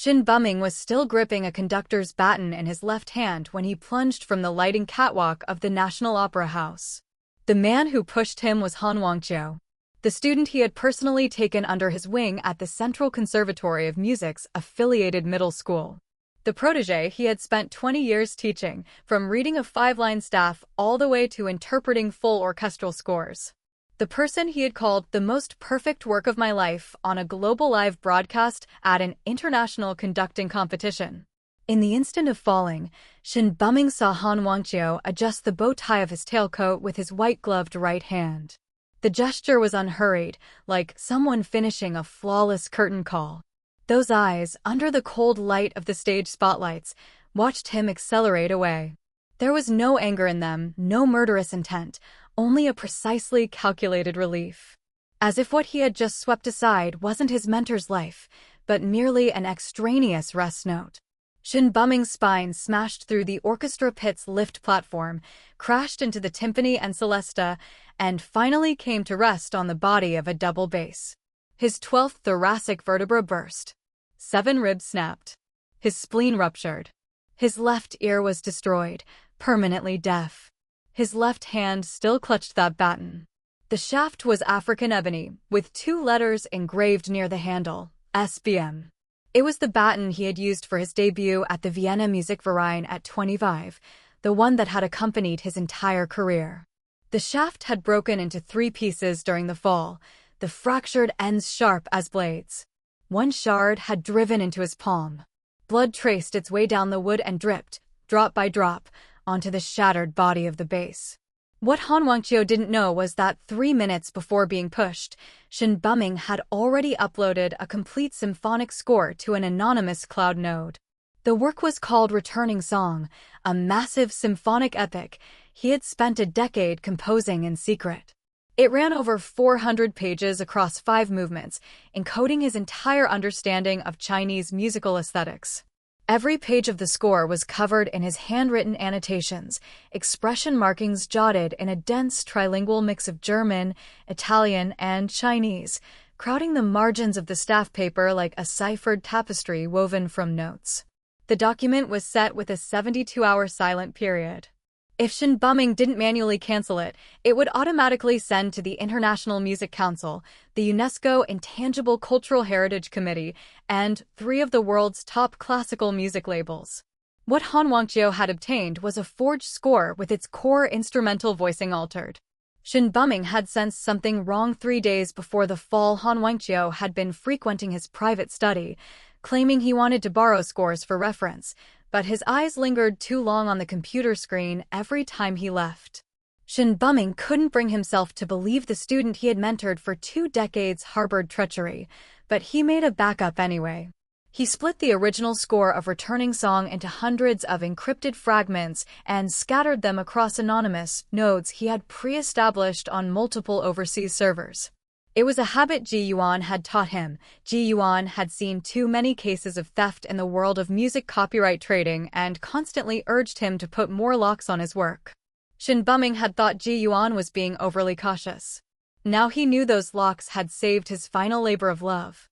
Shin Buming was still gripping a conductor's baton in his left hand when he plunged from the lighting catwalk of the National Opera House. The man who pushed him was Han Wangqiu, the student he had personally taken under his wing at the Central Conservatory of Music's affiliated middle school. The protégé he had spent 20 years teaching, from reading a 5-line staff all the way to interpreting full orchestral scores. The person he had called the most perfect work of my life on a global live broadcast at an international conducting competition. In the instant of falling, Shin Buming saw Han Wangqiu adjust the bow tie of his tailcoat with his white-gloved right hand. The gesture was unhurried, like someone finishing a flawless curtain call. Those eyes, under the cold light of the stage spotlights, watched him accelerate away. There was no anger in them, no murderous intent, only a precisely calculated relief. As if what he had just swept aside wasn't his mentor's life, but merely an extraneous rest note. Shin Buming's spine smashed through the orchestra pit's lift platform, crashed into the timpani and celesta, and finally came to rest on the body of a double bass. His 12th thoracic vertebra burst. 7 ribs snapped. His spleen ruptured. His left ear was destroyed, permanently deaf. His left hand still clutched that baton. The shaft was African ebony, with 2 letters engraved near the handle, SBM. It was the baton he had used for his debut at the Vienna Musikverein at 25, the one that had accompanied his entire career. The shaft had broken into 3 pieces during the fall, the fractured ends sharp as blades. One shard had driven into his palm. Blood traced its way down the wood and dripped, drop by drop, onto the shattered body of the bass. What Han Wangqiu didn't know was that 3 minutes before being pushed, Shin Buming had already uploaded a complete symphonic score to an anonymous cloud node. The work was called Returning Song, a massive symphonic epic he had spent a decade composing in secret. It ran over 400 pages across 5 movements, encoding his entire understanding of Chinese musical aesthetics. Every page of the score was covered in his handwritten annotations, expression markings jotted in a dense trilingual mix of German, Italian, and Chinese, crowding the margins of the staff paper like a ciphered tapestry woven from notes. The document was set with a 72-hour silent period. If Shin Buming didn't manually cancel it, it would automatically send to the International Music Council, the UNESCO Intangible Cultural Heritage Committee, and 3 of the world's top classical music labels. What Han Wangqiu had obtained was a forged score with its core instrumental voicing altered. Shin Buming had sensed something wrong 3 days before the fall. Han Wangqiu had been frequenting his private study, claiming he wanted to borrow scores for reference, but his eyes lingered too long on the computer screen every time he left. Shin Buming couldn't bring himself to believe the student he had mentored for 2 decades harbored treachery, but he made a backup anyway. He split the original score of Returning Song into hundreds of encrypted fragments and scattered them across anonymous nodes he had pre-established on multiple overseas servers. It was a habit Ji Yuan had taught him. Ji Yuan had seen too many cases of theft in the world of music copyright trading and constantly urged him to put more locks on his work. Shin Buming had thought Ji Yuan was being overly cautious. Now he knew those locks had saved his final labor of love.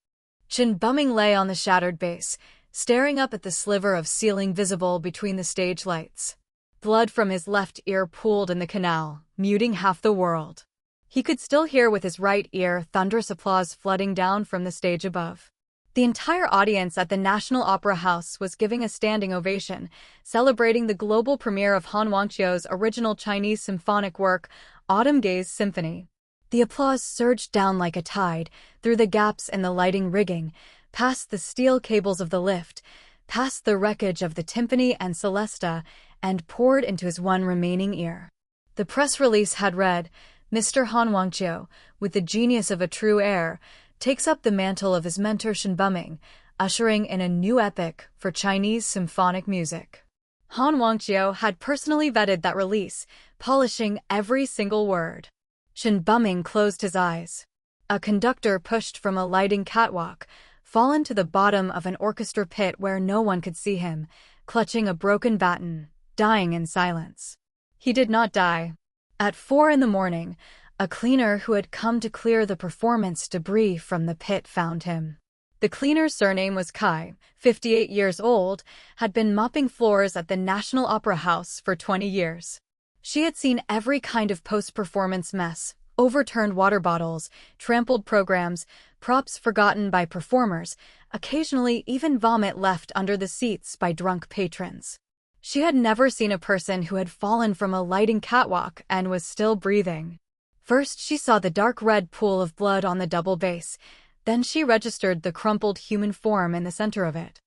Shin Buming lay on the shattered bass, staring up at the sliver of ceiling visible between the stage lights. Blood from his left ear pooled in the canal, muting half the world. He could still hear with his right ear thunderous applause flooding down from the stage above. The entire audience at the National Opera House was giving a standing ovation, celebrating the global premiere of Han Wangqiu's original Chinese symphonic work, Autumn Gaze Symphony. The applause surged down like a tide, through the gaps in the lighting rigging, past the steel cables of the lift, past the wreckage of the timpani and celesta, and poured into his one remaining ear. The press release had read, Mr. Han Wangqiu, with the genius of a true heir, takes up the mantle of his mentor Shin Buming, ushering in a new epoch for Chinese symphonic music. Han Wangqiu had personally vetted that release, polishing every single word. Shin Buming closed his eyes. A conductor pushed from a lighting catwalk, fallen to the bottom of an orchestra pit where no one could see him, clutching a broken baton, dying in silence. He did not die. At 4 a.m, a cleaner who had come to clear the performance debris from the pit found him. The cleaner's surname was Kai, 58 years old, had been mopping floors at the National Opera House for 20 years. She had seen every kind of post-performance mess: overturned water bottles, trampled programs, props forgotten by performers, occasionally even vomit left under the seats by drunk patrons. She had never seen a person who had fallen from a lighting catwalk and was still breathing. First, she saw the dark red pool of blood on the double base. Then she registered the crumpled human form in the center of it.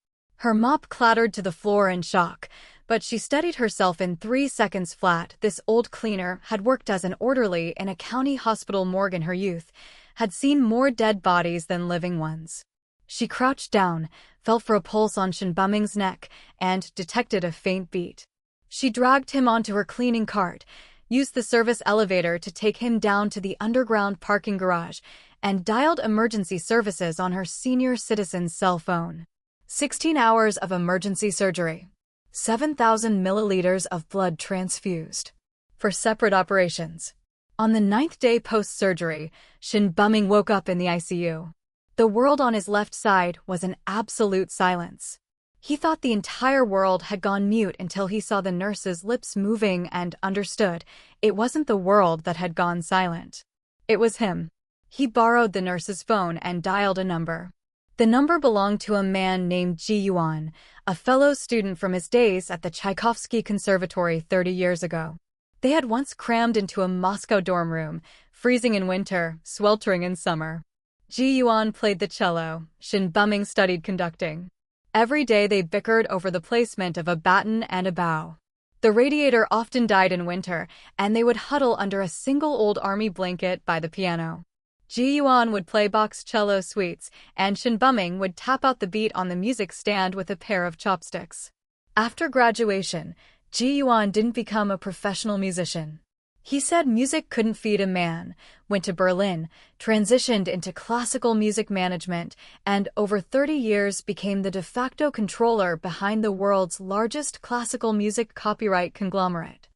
Her mop clattered to the floor in shock, but she steadied herself in 3 seconds flat. This old cleaner had worked as an orderly in a county hospital morgue in her youth, had seen more dead bodies than living ones. She crouched down, felt for a pulse on Shinbuming's neck, and detected a faint beat. She dragged him onto her cleaning cart, used the service elevator to take him down to the underground parking garage, and dialed emergency services on her senior citizen's cell phone. 16 hours of emergency surgery. 7,000 milliliters of blood transfused. For separate operations. On the 9th day post-surgery, Shinbuming woke up in the ICU. The world on his left side was in absolute silence. He thought the entire world had gone mute until he saw the nurse's lips moving and understood it wasn't the world that had gone silent. It was him. He borrowed the nurse's phone and dialed a number. The number belonged to a man named Ji Yuan, a fellow student from his days at the Tchaikovsky Conservatory 30 years ago. They had once crammed into a Moscow dorm room, freezing in winter, sweltering in summer. Ji Yuan played the cello, Shinbuming studied conducting. Every day they bickered over the placement of a baton and a bow. The radiator often died in winter, and they would huddle under a single old army blanket by the piano. Ji Yuan would play box cello suites, and Shinbuming would tap out the beat on the music stand with a pair of chopsticks. After graduation, Ji Yuan didn't become a professional musician. He said music couldn't feed a man, went to Berlin, transitioned into classical music management, and over 30 years became the de facto controller behind the world's largest classical music copyright conglomerate.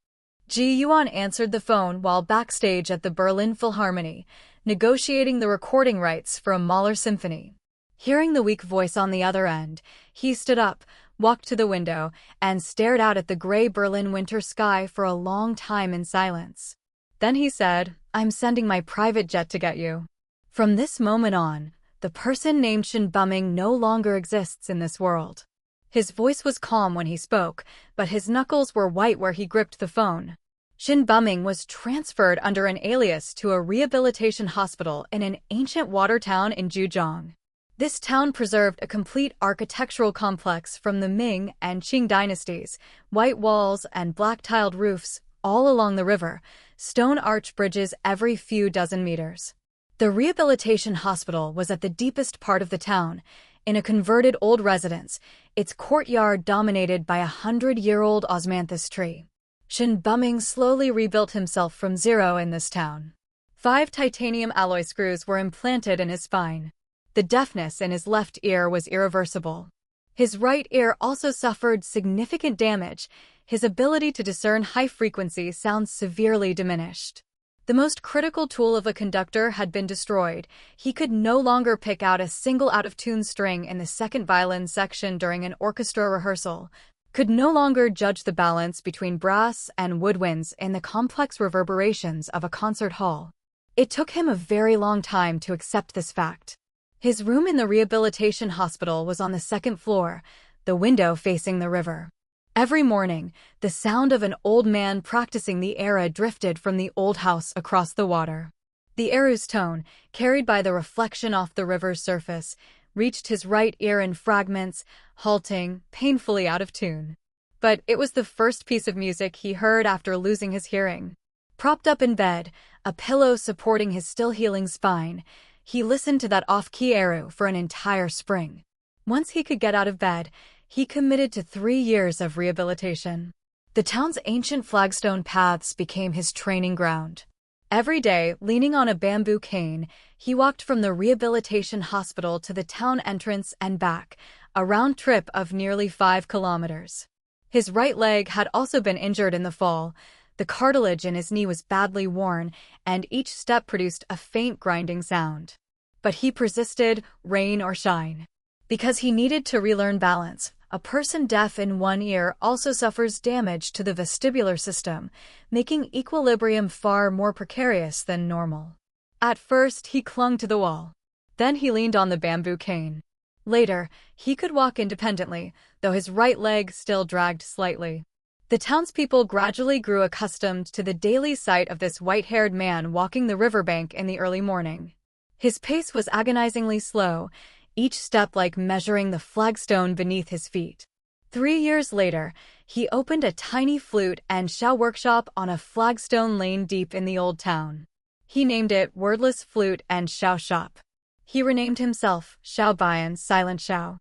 Ji Yuan answered the phone while backstage at the Berlin Philharmonie, negotiating the recording rights for a Mahler symphony. Hearing the weak voice on the other end, he stood up, walked to the window, and stared out at the gray Berlin winter sky for a long time in silence. Then he said, "I'm sending my private jet to get you." From this moment on, the person named Shinbuming no longer exists in this world. His voice was calm when he spoke, but his knuckles were white where he gripped the phone. Shinbuming was transferred under an alias to a rehabilitation hospital in an ancient water town in Zhejiang. This town preserved a complete architectural complex from the Ming and Qing dynasties: white walls and black-tiled roofs all along the river, stone arch bridges every few dozen meters. The rehabilitation hospital was at the deepest part of the town, in a converted old residence, its courtyard dominated by a 100-year-old osmanthus tree. Shinbuming slowly rebuilt himself from zero in this town. 5 titanium alloy screws were implanted in his spine. The deafness in his left ear was irreversible. His right ear also suffered significant damage. His ability to discern high-frequency sounds severely diminished. The most critical tool of a conductor had been destroyed. He could no longer pick out a single out-of-tune string in the second violin section during an orchestra rehearsal, could no longer judge the balance between brass and woodwinds in the complex reverberations of a concert hall. It took him a very long time to accept this fact. His room in the rehabilitation hospital was on the 2nd floor, the window facing the river. Every morning, the sound of an old man practicing the era drifted from the old house across the water. The eru's tone, carried by the reflection off the river's surface, reached his right ear in fragments, halting, painfully out of tune. But it was the first piece of music he heard after losing his hearing. Propped up in bed, a pillow supporting his still-healing spine, he listened to that off-key eru for an entire spring. Once he could get out of bed, he committed to 3 years of rehabilitation. The town's ancient flagstone paths became his training ground. Every day, leaning on a bamboo cane, he walked from the rehabilitation hospital to the town entrance and back, a round trip of nearly 5 kilometers. His right leg had also been injured in the fall. The cartilage in his knee was badly worn, and each step produced a faint grinding sound. But he persisted, rain or shine. Because he needed to relearn balance, a person deaf in one ear also suffers damage to the vestibular system, making equilibrium far more precarious than normal. At first, he clung to the wall. Then he leaned on the bamboo cane. Later, he could walk independently, though his right leg still dragged slightly. The townspeople gradually grew accustomed to the daily sight of this white-haired man walking the riverbank in the early morning. His pace was agonizingly slow, each step like measuring the flagstone beneath his feet. 3 years later, he opened a tiny flute and Xiao workshop on a flagstone lane deep in the old town. He named it Wordless Flute and Xiao Shop. He renamed himself Xiao Baiyan Silent Xiao.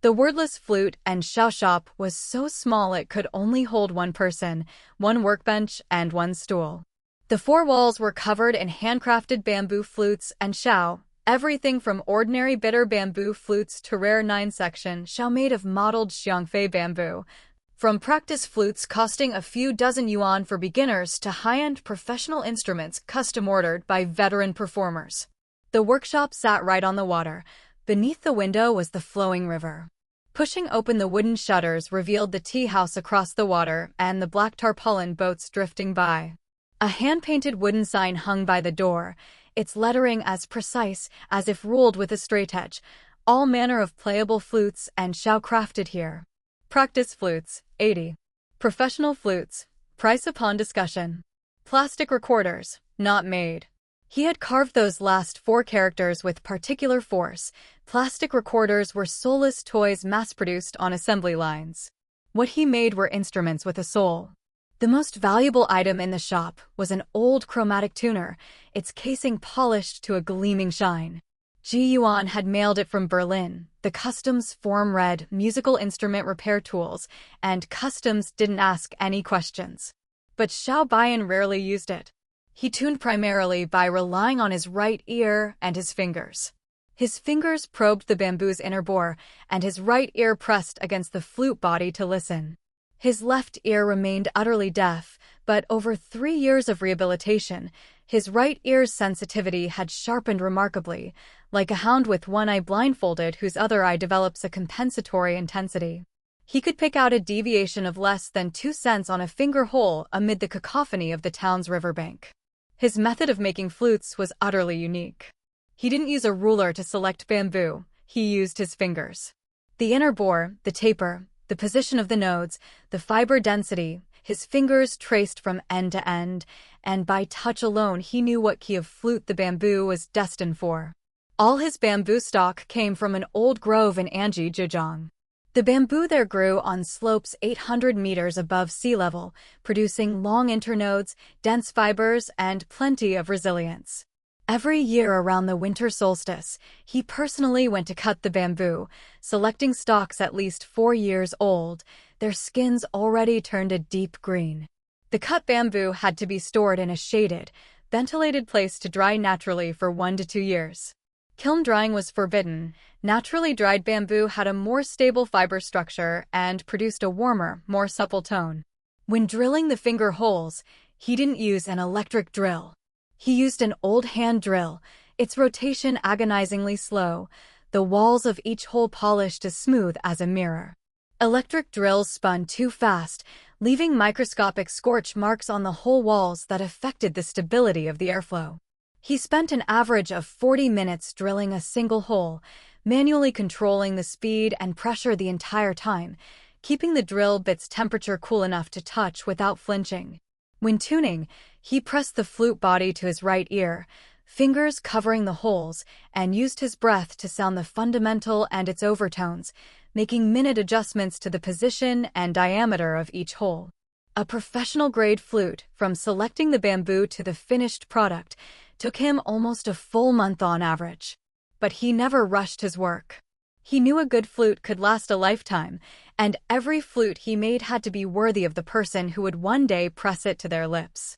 The Wordless Flute and Xiao Shop was so small it could only hold one person, one workbench, and one stool. The 4 walls were covered in handcrafted bamboo flutes and Xiao, everything from ordinary bitter bamboo flutes to rare 9-section Xiao made of mottled xiangfei bamboo, from practice flutes costing a few dozen yuan for beginners to high-end professional instruments custom-ordered by veteran performers. The workshop sat right on the water. Beneath the window was the flowing river. Pushing open the wooden shutters revealed the tea house across the water and the black tarpaulin boats drifting by. A hand-painted wooden sign hung by the door, its lettering as precise as if ruled with a straight edge. All manner of playable flutes and Xiao crafted here. Practice flutes, 80. Professional flutes, price upon discussion. Plastic recorders, not made. He had carved those last 4 characters with particular force. Plastic recorders were soulless toys mass-produced on assembly lines. What he made were instruments with a soul. The most valuable item in the shop was an old chromatic tuner, its casing polished to a gleaming shine. Ji Yuan had mailed it from Berlin. The customs form read musical instrument repair tools, and customs didn't ask any questions. But Xiao Baiyan rarely used it. He tuned primarily by relying on his right ear and his fingers. His fingers probed the bamboo's inner bore, and his right ear pressed against the flute body to listen. His left ear remained utterly deaf, but over 3 years of rehabilitation, his right ear's sensitivity had sharpened remarkably, like a hound with one eye blindfolded whose other eye develops a compensatory intensity. He could pick out a deviation of less than 2 cents on a finger hole amid the cacophony of the town's riverbank. His method of making flutes was utterly unique. He didn't use a ruler to select bamboo, he used his fingers. The inner bore, the taper, the position of the nodes, the fiber density, his fingers traced from end to end, and by touch alone he knew what key of flute the bamboo was destined for. All his bamboo stock came from an old grove in Anji, Zhejiang. The bamboo there grew on slopes 800 meters above sea level, producing long internodes, dense fibers, and plenty of resilience. Every year around the winter solstice, he personally went to cut the bamboo, selecting stalks at least 4 years old, their skins already turned a deep green. The cut bamboo had to be stored in a shaded, ventilated place to dry naturally for 1 to 2 years. Kiln drying was forbidden. Naturally dried bamboo had a more stable fiber structure and produced a warmer, more supple tone. When drilling the finger holes, he didn't use an electric drill. He used an old hand drill, its rotation agonizingly slow, the walls of each hole polished as smooth as a mirror. Electric drills spun too fast, leaving microscopic scorch marks on the hole walls that affected the stability of the airflow. He spent an average of 40 minutes drilling a single hole, manually controlling the speed and pressure the entire time, keeping the drill bit's temperature cool enough to touch without flinching. When tuning, he pressed the flute body to his right ear, fingers covering the holes, and used his breath to sound the fundamental and its overtones, making minute adjustments to the position and diameter of each hole. A professional-grade flute, from selecting the bamboo to the finished product, took him almost a full month on average. But he never rushed his work. He knew a good flute could last a lifetime, and every flute he made had to be worthy of the person who would one day press it to their lips.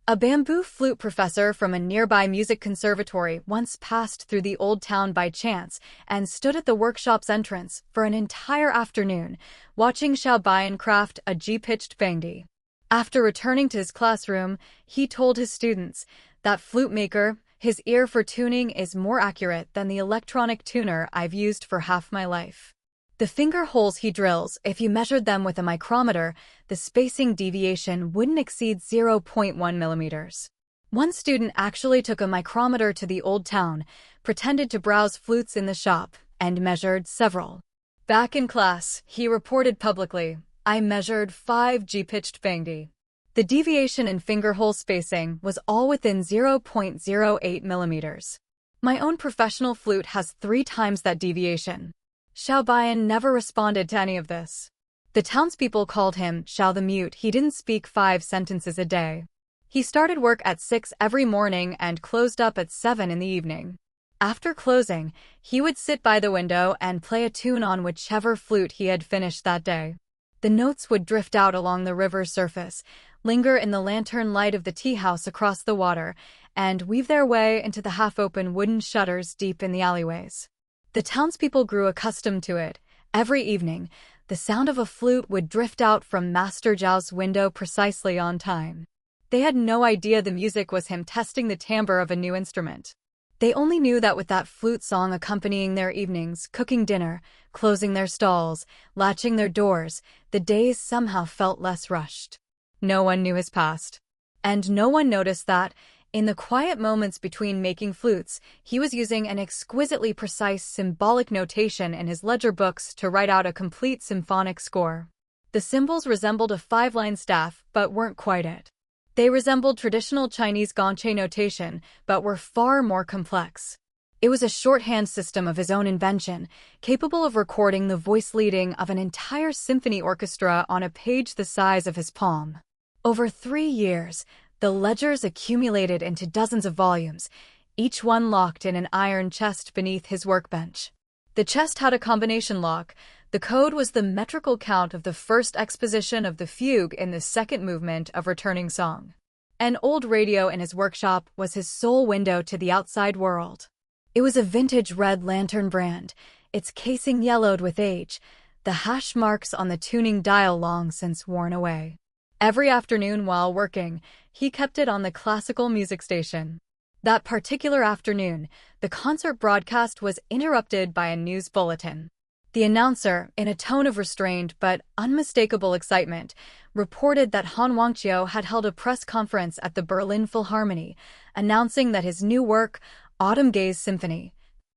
A bamboo flute professor from a nearby music conservatory once passed through the old town by chance and stood at the workshop's entrance for an entire afternoon, watching Xiao Baiyan craft a G-pitched bangdi. After returning to his classroom, he told his students, "That flute maker, His ear for tuning is more accurate than the electronic tuner I've used for half my life. The finger holes he drills, if you measured them with a micrometer, the spacing deviation wouldn't exceed 0.1 millimeters. One student actually took a micrometer to the old town, pretended to browse flutes in the shop, and measured several. Back in class, he reported publicly, "I measured 5 G-pitched bangdi." The deviation in finger hole spacing was all within 0.08 millimeters. My own professional flute has 3 times that deviation. Xiao Baiyan never responded to any of this. The townspeople called him Xiao the Mute. He didn't speak 5 sentences a day. He started work at 6 every morning and closed up at 7 in the evening. After closing, he would sit by the window and play a tune on whichever flute he had finished that day. The notes would drift out along the river's surface, linger in the lantern light of the tea house across the water, and weave their way into the half-open wooden shutters deep in the alleyways. The townspeople grew accustomed to it. Every evening, the sound of a flute would drift out from Master Zhao's window precisely on time. They had no idea the music was him testing the timbre of a new instrument. They only knew that with that flute song accompanying their evenings, cooking dinner, closing their stalls, latching their doors, the days somehow felt less rushed. No one knew his past. And no one noticed that, in the quiet moments between making flutes, he was using an exquisitely precise symbolic notation in his ledger books to write out a complete symphonic score. The symbols resembled a 5-line staff, but weren't quite it. They resembled traditional Chinese gongche notation, but were far more complex. It was a shorthand system of his own invention, capable of recording the voice leading of an entire symphony orchestra on a page the size of his palm. Over 3 years, the ledgers accumulated into dozens of volumes, each one locked in an iron chest beneath his workbench. The chest had a combination lock. The code was the metrical count of the first exposition of the fugue in the second movement of Returning Song. An old radio in his workshop was his sole window to the outside world. It was a vintage red lantern brand, its casing yellowed with age, the hash marks on the tuning dial long since worn away. Every afternoon while working, he kept it on the classical music station. That particular afternoon, the concert broadcast was interrupted by a news bulletin. The announcer, in a tone of restrained but unmistakable excitement, reported that Han Wangqiu had held a press conference at the Berlin Philharmonie, announcing that his new work, Autumn Gaze Symphony,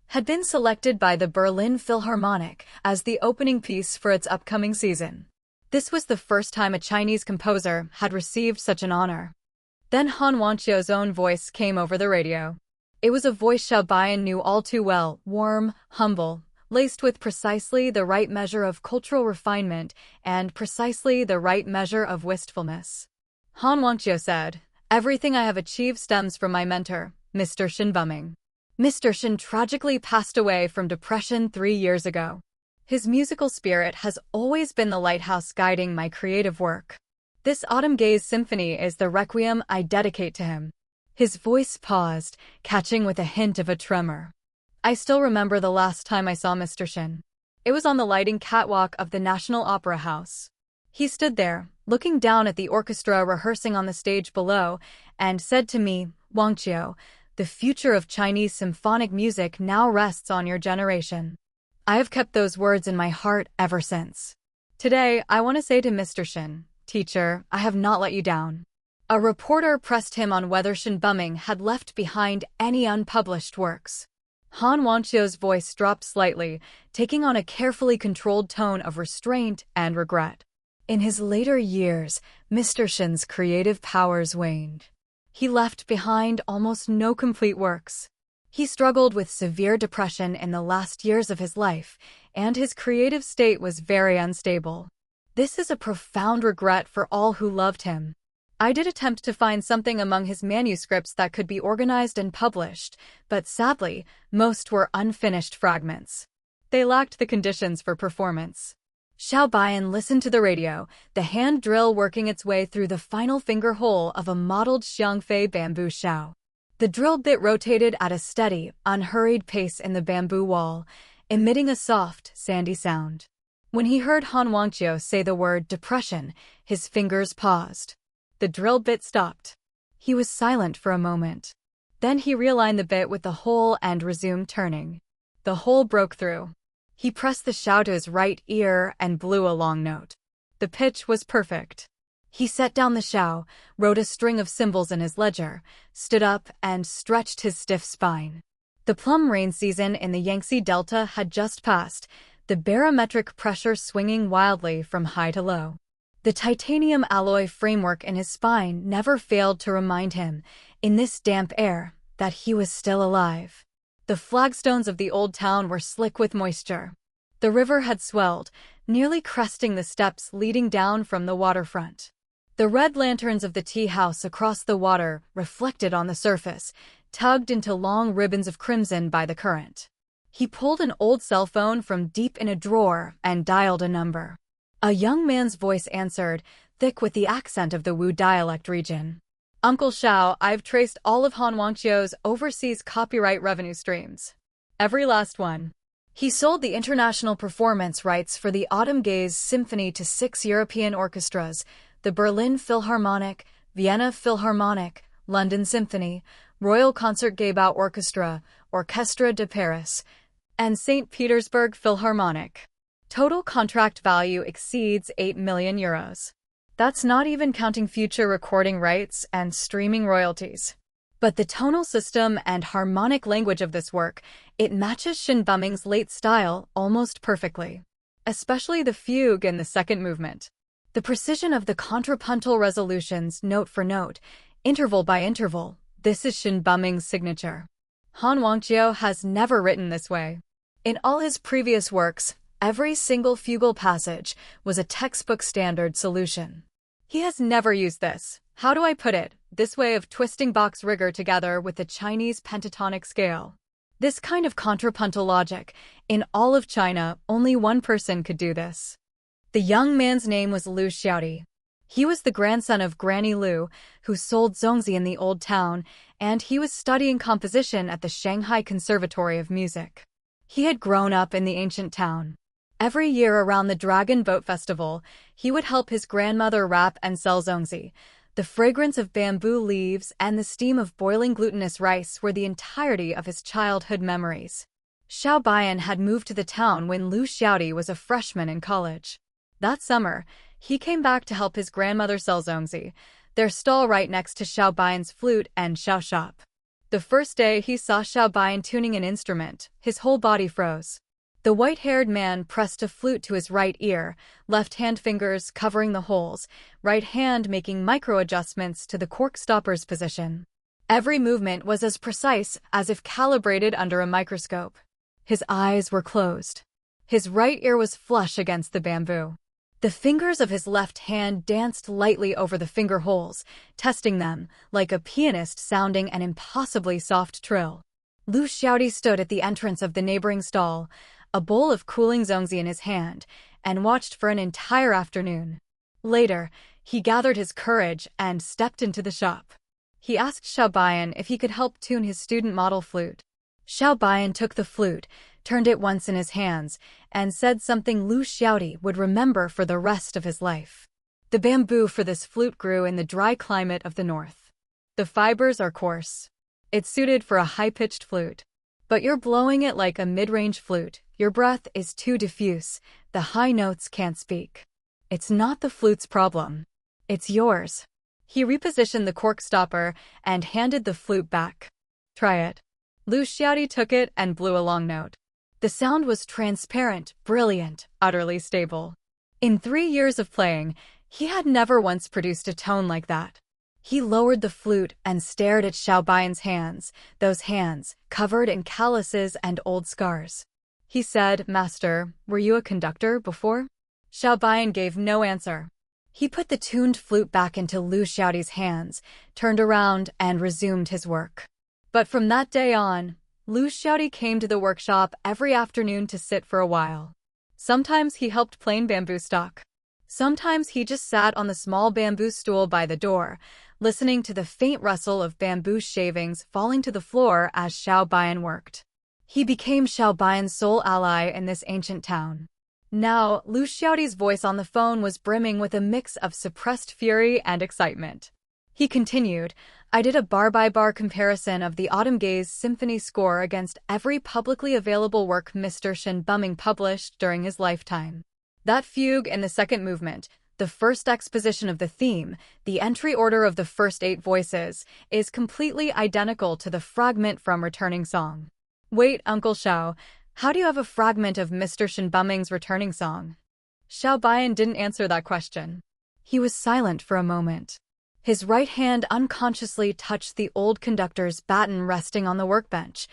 had been selected by the Berlin Philharmonic as the opening piece for its upcoming season. This was the first time a Chinese composer had received such an honor. Then Han Wangqiu's own voice came over the radio. It was a voice Xiao Baiyan knew all too well, warm, humble, laced with precisely the right measure of cultural refinement and precisely the right measure of wistfulness. Han Wangqiu said, "Everything I have achieved stems from my mentor, Mr. Shen Buming. Mr. Shen tragically passed away from depression 3 years ago. His musical spirit has always been the lighthouse guiding my creative work. This Autumn Gaze Symphony is the requiem I dedicate to him." His voice paused, catching with a hint of a tremor. "I still remember the last time I saw Mr. Shen. It was on the lighting catwalk of the National Opera House. He stood there, looking down at the orchestra rehearsing on the stage below, and said to me, 'Wangqiu, the future of Chinese symphonic music now rests on your generation.' I have kept those words in my heart ever since. Today, I want to say to Mr. Shen, 'Teacher, I have not let you down.'" A reporter pressed him on whether Shen Buming had left behind any unpublished works. Han Wangqiu's voice dropped slightly, taking on a carefully controlled tone of restraint and regret. In his later years, Mr. Shen's creative powers waned. He left behind almost no complete works. He struggled with severe depression in the last years of his life, and his creative state was very unstable. This is a profound regret for all who loved him. I did attempt to find something among his manuscripts that could be organized and published, but sadly, most were unfinished fragments. They lacked the conditions for performance. Xiao Baiyan listened to the radio, the hand drill working its way through the final finger hole of a modeled xiangfei bamboo shao. The drill bit rotated at a steady, unhurried pace in the bamboo wall, emitting a soft, sandy sound. When he heard Han Wangqiu say the word depression, his fingers paused. The drill bit stopped. He was silent for a moment. Then he realigned the bit with the hole and resumed turning. The hole broke through. He pressed the xiao to his right ear and blew a long note. The pitch was perfect. He set down the xiao, wrote a string of symbols in his ledger, stood up, and stretched his stiff spine. The plum rain season in the Yangtze Delta had just passed, the barometric pressure swinging wildly from high to low. The titanium alloy framework in his spine never failed to remind him, in this damp air, that he was still alive. The flagstones of the old town were slick with moisture. The river had swelled, nearly cresting the steps leading down from the waterfront. The red lanterns of the tea house across the water, reflected on the surface, tugged into long ribbons of crimson by the current. He pulled an old cell phone from deep in a drawer and dialed a number. A young man's voice answered, thick with the accent of the Wu dialect region. "Uncle Xiao, I've traced all of Han Wangqiu's overseas copyright revenue streams. Every last one. He sold the international performance rights for the Autumn Gaze Symphony to 6 European orchestras, the Berlin Philharmonic, Vienna Philharmonic, London Symphony, Royal Concertgebouw Orchestra, Orchestre de Paris, and St. Petersburg Philharmonic. Total contract value exceeds 8 million euros. That's not even counting future recording rights and streaming royalties. But the tonal system and harmonic language of this work, it matches Shin Buming's late style almost perfectly. Especially the fugue in the second movement. The precision of the contrapuntal resolutions note for note, interval by interval, this is Shin Buming's signature. Han Wangqiu has never written this way. In all his previous works, every single fugal passage was a textbook standard solution. He has never used this, how do I put it, this way of twisting box rigor together with the Chinese pentatonic scale. This kind of contrapuntal logic, in all of China, only one person could do this. The young man's name was Liu Xiaodi. He was the grandson of Granny Liu, who sold zongzi in the old town, and he was studying composition at the Shanghai Conservatory of Music. He had grown up in the ancient town. Every year around the Dragon Boat Festival, he would help his grandmother wrap and sell zongzi. The fragrance of bamboo leaves and the steam of boiling glutinous rice were the entirety of his childhood memories. Xiao Baiyan had moved to the town when Liu Xiaodi was a freshman in college. That summer, he came back to help his grandmother sell zongzi, their stall right next to Xiao Baiyan's flute and xiao shop. The first day he saw Xiao Baiyan tuning an instrument, his whole body froze. The white-haired man pressed a flute to his right ear, left hand fingers covering the holes, right hand making micro-adjustments to the cork stopper's position. Every movement was as precise as if calibrated under a microscope. His eyes were closed. His right ear was flush against the bamboo. The fingers of his left hand danced lightly over the finger holes, testing them, like a pianist sounding an impossibly soft trill. Liu Xiaodi stood at the entrance of the neighboring stall, a bowl of cooling zongzi in his hand, and watched for an entire afternoon. Later, he gathered his courage and stepped into the shop. He asked Xiao Baiyan if he could help tune his student model flute. Xiao Baiyan took the flute, turned it once in his hands, and said something Liu Xiaodi would remember for the rest of his life. The bamboo for this flute grew in the dry climate of the north. The fibers are coarse. It's suited for a high-pitched flute. But you're blowing it like a mid-range flute. Your breath is too diffuse, the high notes can't speak. It's not the flute's problem. It's yours. He repositioned the cork stopper and handed the flute back. Try it. Liu Xiaodi took it and blew a long note. The sound was transparent, brilliant, utterly stable. In 3 years of playing, he had never once produced a tone like that. He lowered the flute and stared at Xiao Baiyan's hands, those hands, covered in calluses and old scars. He said, "Master, were you a conductor before?" Xiao Baiyan gave no answer. He put the tuned flute back into Liu Xiaodi's hands, turned around, and resumed his work. But from that day on, Liu Xiaodi came to the workshop every afternoon to sit for a while. Sometimes he helped plane bamboo stock. Sometimes he just sat on the small bamboo stool by the door, listening to the faint rustle of bamboo shavings falling to the floor as Xiao Baiyan worked. He became Xiao Baiyan's sole ally in this ancient town. Now, Liu Xiaodi's voice on the phone was brimming with a mix of suppressed fury and excitement. He continued, I did a bar-by-bar comparison of the Autumn Gaze Symphony score against every publicly available work Mr. Shin Bumming published during his lifetime. That fugue in the second movement, the first exposition of the theme, the entry order of the first 8 voices, is completely identical to the fragment from Returning Song. Wait, Uncle Xiao, how do you have a fragment of Mr. Shin Bumming's Returning Song? Xiao Bian didn't answer that question. He was silent for a moment. His right hand unconsciously touched the old conductor's baton resting on the workbench,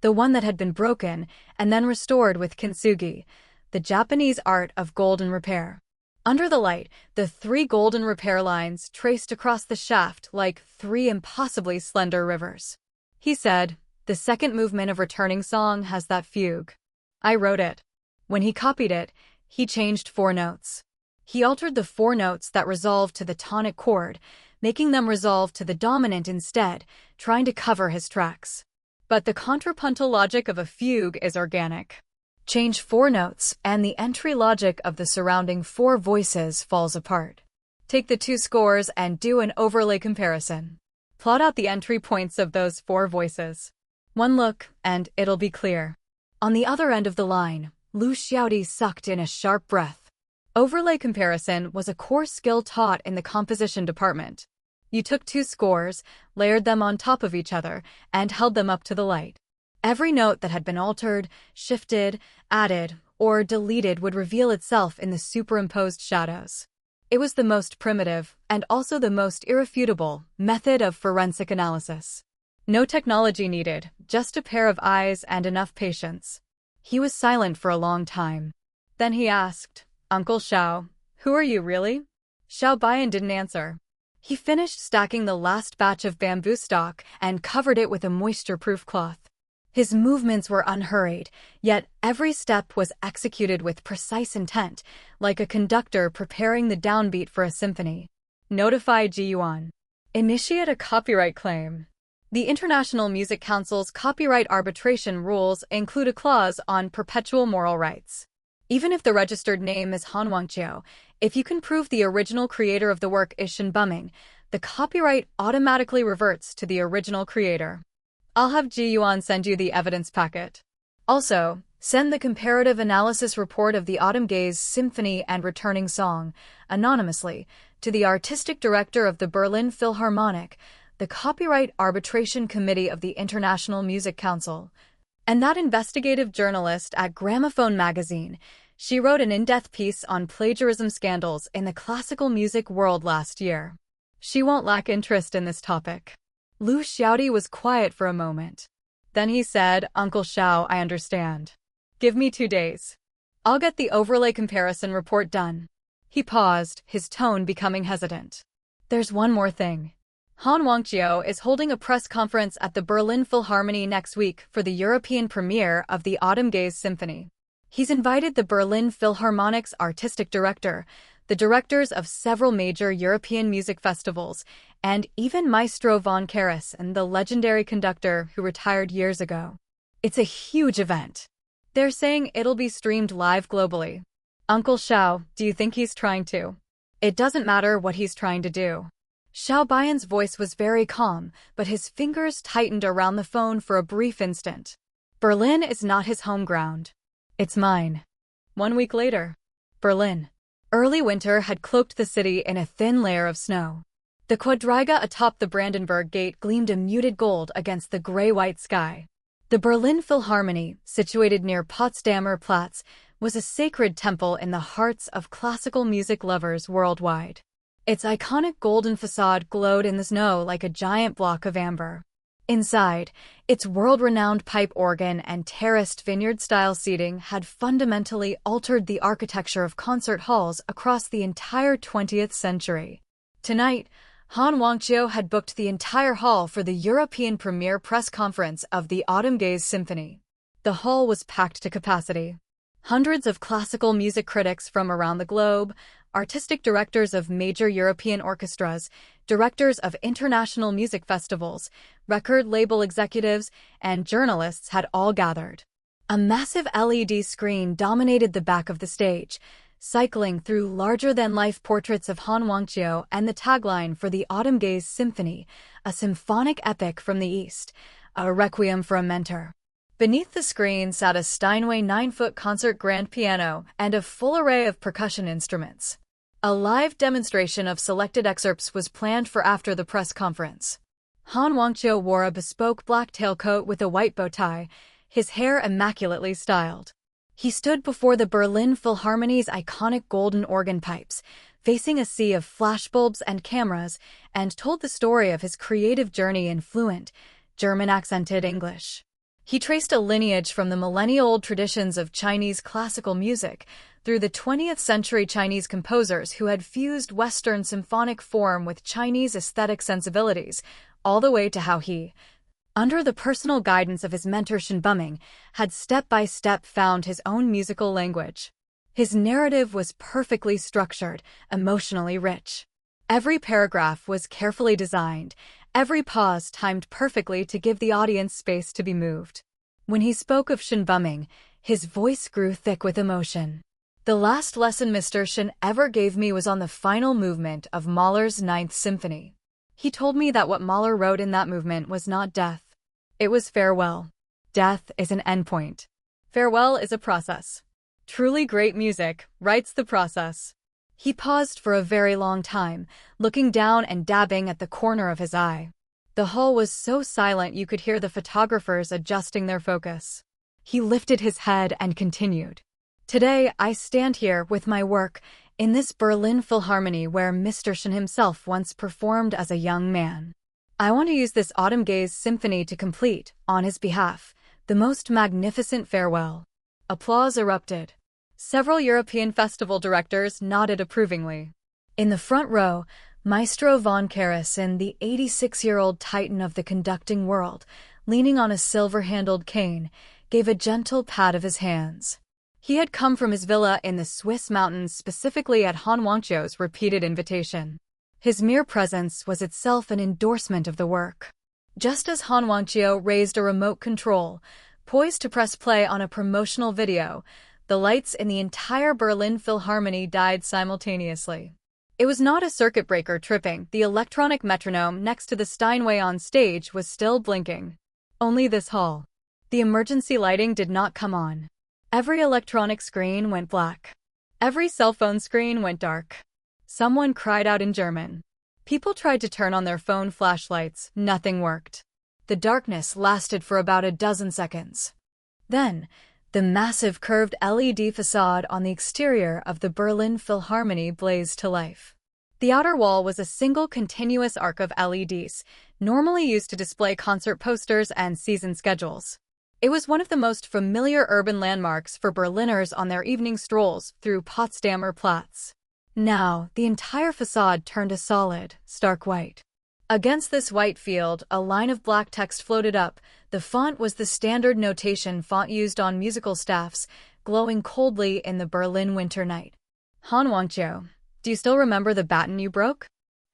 the one that had been broken and then restored with kintsugi, the Japanese art of golden repair. Under the light, the 3 golden repair lines traced across the shaft like 3 impossibly slender rivers. He said, "The second movement of Returning Song has that fugue. I wrote it." When he copied it, he changed 4 notes. He altered the 4 notes that resolved to the tonic chord, making them resolve to the dominant instead, trying to cover his tracks. But the contrapuntal logic of a fugue is organic. Change 4 notes, and the entry logic of the surrounding 4 voices falls apart. Take the 2 scores and do an overlay comparison. Plot out the entry points of those 4 voices. One look, and it'll be clear. On the other end of the line, Lu Xiaodi sucked in a sharp breath. Overlay comparison was a core skill taught in the composition department. You took 2 scores, layered them on top of each other, and held them up to the light. Every note that had been altered, shifted, added, or deleted would reveal itself in the superimposed shadows. It was the most primitive, and also the most irrefutable, method of forensic analysis. No technology needed, just a pair of eyes and enough patience. He was silent for a long time. Then he asked, "Uncle Xiao, who are you really?" Xiao Bian didn't answer. He finished stacking the last batch of bamboo stock and covered it with a moisture-proof cloth. His movements were unhurried, yet every step was executed with precise intent, like a conductor preparing the downbeat for a symphony. Notify Ji Yuan. Initiate a copyright claim. The International Music Council's copyright arbitration rules include a clause on perpetual moral rights. Even if the registered name is Han Wangqiu, if you can prove the original creator of the work is Shin Bumming, the copyright automatically reverts to the original creator. I'll have Ji Yuan send you the evidence packet. Also, send the comparative analysis report of the Autumn Gaze Symphony and Returning Song, anonymously, to the artistic director of the Berlin Philharmonic, the Copyright Arbitration Committee of the International Music Council, and that investigative journalist at Gramophone magazine. She wrote an in-depth piece on plagiarism scandals in the classical music world last year. She won't lack interest in this topic. Lu Xiaodi was quiet for a moment. Then he said, "Uncle Xiao, I understand. Give me 2 days. I'll get the overlay comparison report done." He paused, his tone becoming hesitant. "There's one more thing. Han Wangqiu is holding a press conference at the Berlin Philharmonic next week for the European premiere of the Autumn Gaze Symphony. He's invited the Berlin Philharmonic's artistic director, the directors of several major European music festivals, and even Maestro von Karas and the legendary conductor who retired years ago. It's a huge event. They're saying it'll be streamed live globally. Uncle Xiao, do you think he's trying to? It doesn't matter what he's trying to do." Xiao Bian's voice was very calm, but his fingers tightened around the phone for a brief instant. "Berlin is not his home ground. It's mine." 1 week later. Berlin. Early winter had cloaked the city in a thin layer of snow. The quadriga atop the Brandenburg Gate gleamed a muted gold against the gray-white sky. The Berlin Philharmonic, situated near Potsdamer Platz, was a sacred temple in the hearts of classical music lovers worldwide. Its iconic golden facade glowed in the snow like a giant block of amber. Inside, its world-renowned pipe organ and terraced vineyard-style seating had fundamentally altered the architecture of concert halls across the entire 20th century. Tonight, Han Wangqiu had booked the entire hall for the European premiere press conference of the Autumn Gaze Symphony. The hall was packed to capacity. Hundreds of classical music critics from around the globe, artistic directors of major European orchestras, directors of international music festivals, record label executives, and journalists had all gathered. A massive LED screen dominated the back of the stage, cycling through larger-than-life portraits of Han Wangqiu and the tagline for the Autumn Gaze Symphony, a symphonic epic from the East, a requiem for a mentor. Beneath the screen sat a Steinway 9-foot concert grand piano and a full array of percussion instruments. A live demonstration of selected excerpts was planned for after the press conference. Han Wangqiu wore a bespoke black tailcoat with a white bow tie, his hair immaculately styled. He stood before the Berlin Philharmonie's iconic golden organ pipes, facing a sea of flashbulbs and cameras, and told the story of his creative journey in fluent, German-accented English. He traced a lineage from the millennia-old traditions of Chinese classical music through the 20th-century Chinese composers who had fused Western symphonic form with Chinese aesthetic sensibilities, all the way to how he, under the personal guidance of his mentor Shen Buming, had step-by-step found his own musical language. His narrative was perfectly structured, emotionally rich. Every paragraph was carefully designed, every pause timed perfectly to give the audience space to be moved. When he spoke of Shen Buming, his voice grew thick with emotion. The last lesson Mr. Shen ever gave me was on the final movement of Mahler's Ninth Symphony. He told me that what Mahler wrote in that movement was not death. It was farewell. Death is an endpoint. Farewell is a process. Truly great music writes the process. He paused for a very long time, looking down and dabbing at the corner of his eye. The hall was so silent you could hear the photographers adjusting their focus. He lifted his head and continued. Today, I stand here with my work in this Berlin Philharmonie where Mr. Shen himself once performed as a young man. I want to use this Autumn Gaze Symphony to complete, on his behalf, the most magnificent farewell. Applause erupted. Several European festival directors nodded approvingly. In the front row, Maestro von Karasin, the 86-year-old titan of the conducting world, leaning on a silver-handled cane, gave a gentle pat of his hands. He had come from his villa in the Swiss mountains specifically at Han Wangqiu's repeated invitation. His mere presence was itself an endorsement of the work. Just as Han Wangqiu raised a remote control, poised to press play on a promotional video, the lights in the entire Berlin Philharmonie died simultaneously. It was not a circuit breaker tripping, the electronic metronome next to the Steinway on stage was still blinking. Only this hall. The emergency lighting did not come on. Every electronic screen went black. Every cell phone screen went dark. Someone cried out in German. People tried to turn on their phone flashlights. Nothing worked. The darkness lasted for about a dozen seconds. Then, the massive curved LED facade on the exterior of the Berlin Philharmonie blazed to life. The outer wall was a single continuous arc of LEDs, normally used to display concert posters and season schedules. It was one of the most familiar urban landmarks for Berliners on their evening strolls through Potsdamer Platz. Now, the entire facade turned a solid, stark white. Against this white field, a line of black text floated up. The font was the standard notation font used on musical staffs, glowing coldly in the Berlin winter night. Han Wangqiu, do you still remember the baton you broke?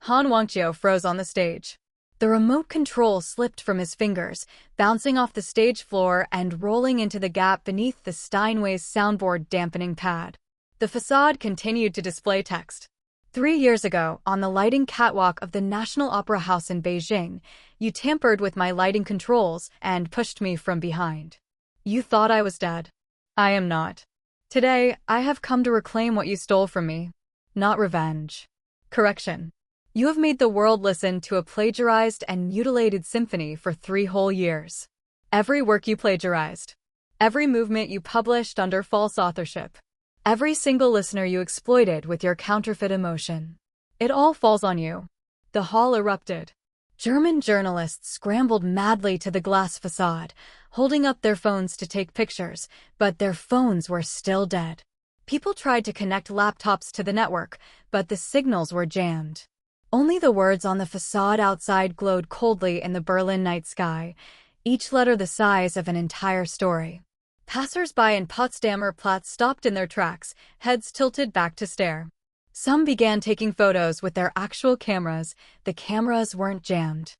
Han Wangqiu froze on the stage. The remote control slipped from his fingers, bouncing off the stage floor and rolling into the gap beneath the Steinway's soundboard dampening pad. The facade continued to display text. 3 years ago, on the lighting catwalk of the National Opera House in Beijing, you tampered with my lighting controls and pushed me from behind. You thought I was dead. I am not. Today, I have come to reclaim what you stole from me. Not revenge. Correction. You have made the world listen to a plagiarized and mutilated symphony for 3 whole years. Every work you plagiarized. Every movement you published under false authorship. Every single listener you exploited with your counterfeit emotion. It all falls on you. The hall erupted. German journalists scrambled madly to the glass facade, holding up their phones to take pictures, but their phones were still dead. People tried to connect laptops to the network, but the signals were jammed. Only the words on the facade outside glowed coldly in the Berlin night sky, each letter the size of an entire story. Passers-by in Potsdamer Platz stopped in their tracks, heads tilted back to stare. Some began taking photos with their actual cameras. The cameras weren't jammed.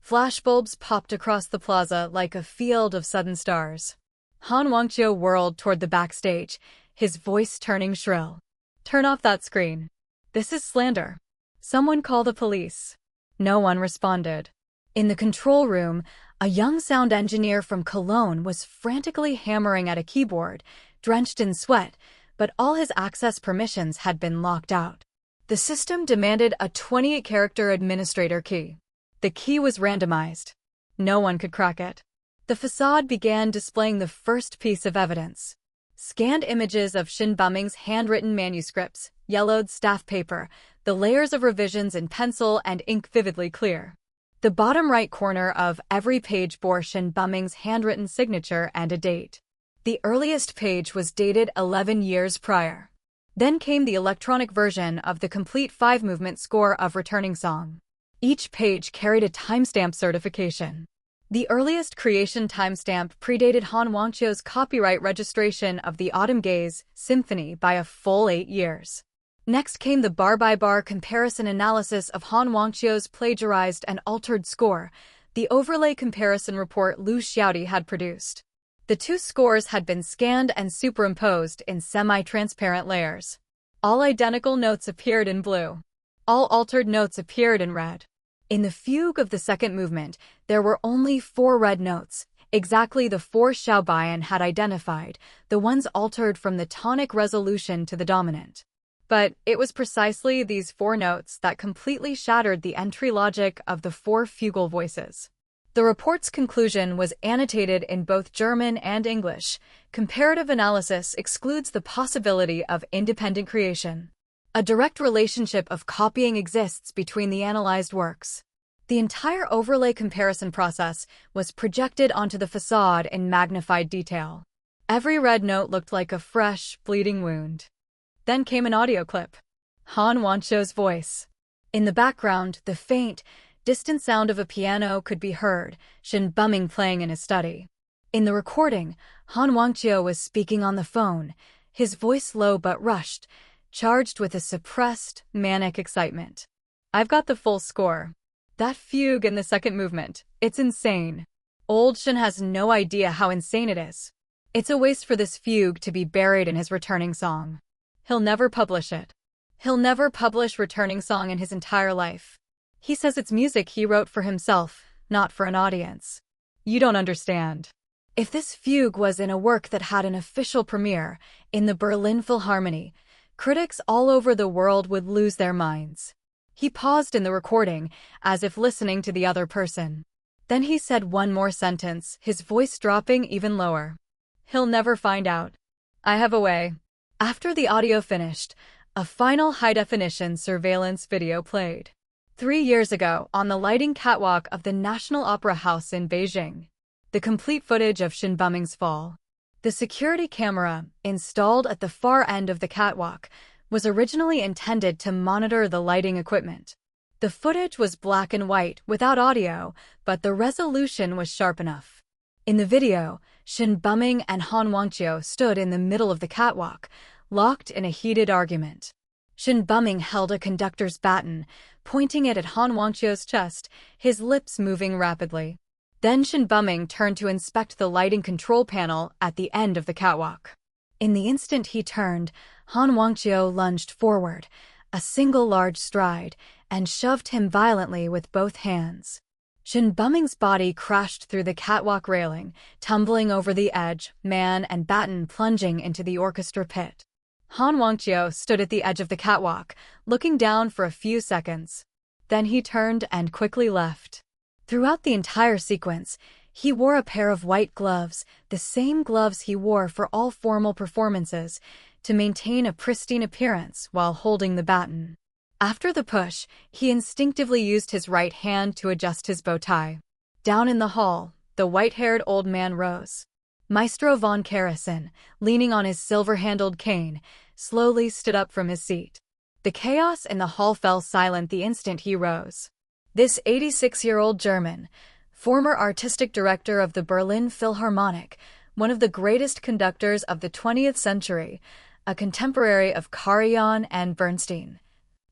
Flashbulbs popped across the plaza like a field of sudden stars. Han Wangqiu whirled toward the backstage, his voice turning shrill. Turn off that screen. This is slander. Someone call the police. No one responded. In the control room, a young sound engineer from Cologne was frantically hammering at a keyboard, drenched in sweat, but all his access permissions had been locked out. The system demanded a 28-character administrator key. The key was randomized. No one could crack it. The facade began displaying the first piece of evidence. Scanned images of Shin Buming's handwritten manuscripts, yellowed staff paper, the layers of revisions in pencil and ink vividly clear. The bottom right corner of every page bore Shin Buming's handwritten signature and a date. The earliest page was dated 11 years prior. Then came the electronic version of the complete 5-movement score of Returning Song. Each page carried a timestamp certification. The earliest creation timestamp predated Han Wangqiu's copyright registration of the Autumn Gaze Symphony by a full 8 years. Next came the bar-by-bar comparison analysis of Han Wangqiu's plagiarized and altered score, the overlay comparison report Liu Xiaodi had produced. The two scores had been scanned and superimposed in semi-transparent layers. All identical notes appeared in blue. All altered notes appeared in red. In the fugue of the second movement, there were only 4 red notes, exactly the 4 Xiaobian had identified, the ones altered from the tonic resolution to the dominant. But it was precisely these 4 notes that completely shattered the entry logic of the 4 fugal voices. The report's conclusion was annotated in both German and English. Comparative analysis excludes the possibility of independent creation. A direct relationship of copying exists between the analyzed works. The entire overlay comparison process was projected onto the facade in magnified detail. Every red note looked like a fresh, bleeding wound. Then came an audio clip. Han Wangqiu's voice. In the background, the faint, distant sound of a piano could be heard, Shin Buming playing in his study. In the recording, Han Wangqiu was speaking on the phone, his voice low but rushed, charged with a suppressed, manic excitement. I've got the full score. That fugue in the second movement, it's insane. Old Shin has no idea how insane it is. It's a waste for this fugue to be buried in his Returning Song. He'll never publish it. He'll never publish Returning Song in his entire life. He says it's music he wrote for himself, not for an audience. You don't understand. If this fugue was in a work that had an official premiere, in the Berlin Philharmonie, critics all over the world would lose their minds. He paused in the recording, as if listening to the other person. Then he said one more sentence, his voice dropping even lower. He'll never find out. I have a way. After the audio finished, a final high-definition surveillance video played. 3 years ago, on the lighting catwalk of the National Opera House in Beijing. The complete footage of Shin Buming's fall. The security camera, installed at the far end of the catwalk, was originally intended to monitor the lighting equipment. The footage was black and white, without audio, but the resolution was sharp enough. In the video, Shin Buming and Han Wangqiu stood in the middle of the catwalk, locked in a heated argument. Shin Buming held a conductor's baton, pointing it at Han Wangqiu's chest, his lips moving rapidly. Then Shin Buming turned to inspect the lighting control panel at the end of the catwalk. In the instant he turned, Han Wangqiu lunged forward, a single large stride, and shoved him violently with both hands. Shin Buming's body crashed through the catwalk railing, tumbling over the edge, man and baton plunging into the orchestra pit. Han Wangqiu stood at the edge of the catwalk, looking down for a few seconds. Then he turned and quickly left. Throughout the entire sequence, he wore a pair of white gloves, the same gloves he wore for all formal performances, to maintain a pristine appearance while holding the baton. After the push, he instinctively used his right hand to adjust his bow tie. Down in the hall, the white-haired old man rose. Maestro von Karasin, leaning on his silver-handled cane, slowly stood up from his seat. The chaos in the hall fell silent the instant he rose. This 86-year-old German, former artistic director of the Berlin Philharmonic, one of the greatest conductors of the 20th century, a contemporary of Karajan and Bernstein,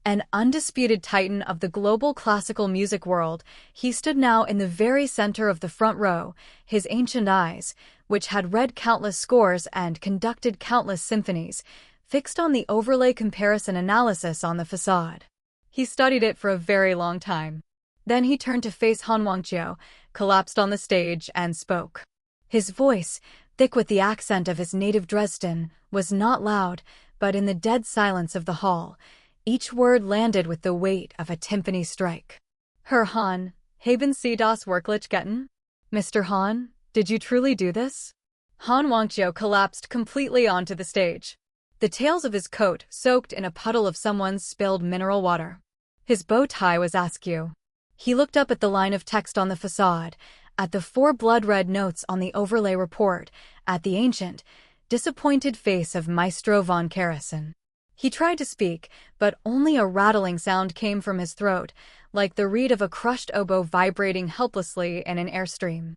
an undisputed titan of the global classical music world, he stood now in the very center of the front row, his ancient eyes, which had read countless scores and conducted countless symphonies, fixed on the overlay comparison analysis on the facade. He studied it for a very long time. Then he turned to face Han Wangqiu, collapsed on the stage, and spoke. His voice, thick with the accent of his native Dresden, was not loud, but in the dead silence of the hall, each word landed with the weight of a timpani strike. Herr Han, haben Sie das wirklich getan? Mr. Han, did you truly do this? Han Wangqiu collapsed completely onto the stage. The tails of his coat soaked in a puddle of someone's spilled mineral water. His bow tie was askew. He looked up at the line of text on the facade, at the 4 blood-red notes on the overlay report, at the ancient, disappointed face of Maestro von Karason. He tried to speak, but only a rattling sound came from his throat, like the reed of a crushed oboe vibrating helplessly in an airstream.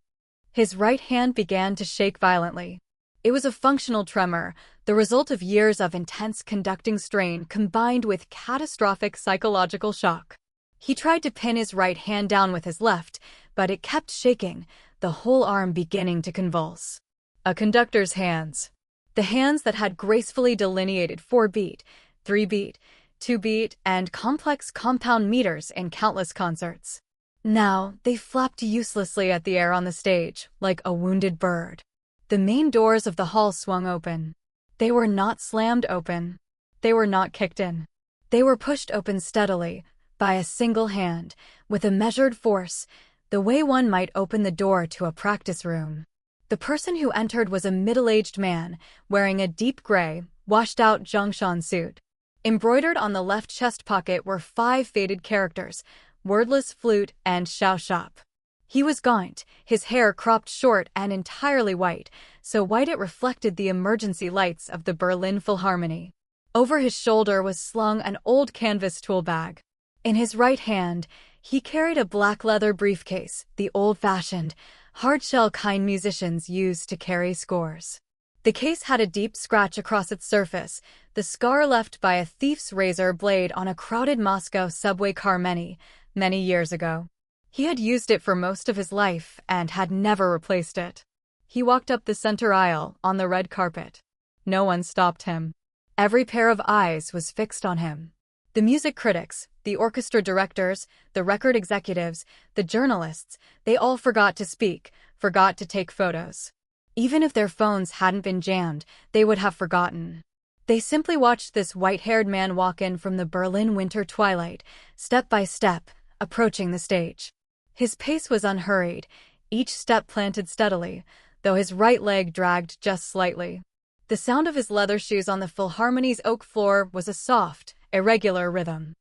His right hand began to shake violently. It was a functional tremor, the result of years of intense conducting strain combined with catastrophic psychological shock. He tried to pin his right hand down with his left, but it kept shaking, the whole arm beginning to convulse. A conductor's hands. The hands that had gracefully delineated 4-beat, 3-beat, 2-beat, and complex compound meters in countless concerts. Now, they flapped uselessly at the air on the stage, like a wounded bird. The main doors of the hall swung open. They were not slammed open. They were not kicked in. They were pushed open steadily, by a single hand, with a measured force, the way one might open the door to a practice room. The person who entered was a middle-aged man, wearing a deep gray, washed-out Zhongshan suit. Embroidered on the left chest pocket were 5 faded characters, wordless flute and Shao Shop. He was gaunt, his hair cropped short and entirely white, so white it reflected the emergency lights of the Berlin Philharmonie. Over his shoulder was slung an old canvas tool bag. In his right hand, he carried a black leather briefcase, the old-fashioned, hard-shell kind musicians used to carry scores. The case had a deep scratch across its surface, the scar left by a thief's razor blade on a crowded Moscow subway car many, many years ago. He had used it for most of his life and had never replaced it. He walked up the center aisle on the red carpet. No one stopped him. Every pair of eyes was fixed on him. The music critics, the orchestra directors, the record executives, the journalists, they all forgot to speak, forgot to take photos. Even if their phones hadn't been jammed, they would have forgotten. They simply watched this white-haired man walk in from the Berlin winter twilight, step by step, approaching the stage. His pace was unhurried, each step planted steadily, though his right leg dragged just slightly. The sound of his leather shoes on the Philharmonie's oak floor was a soft, irregular rhythm.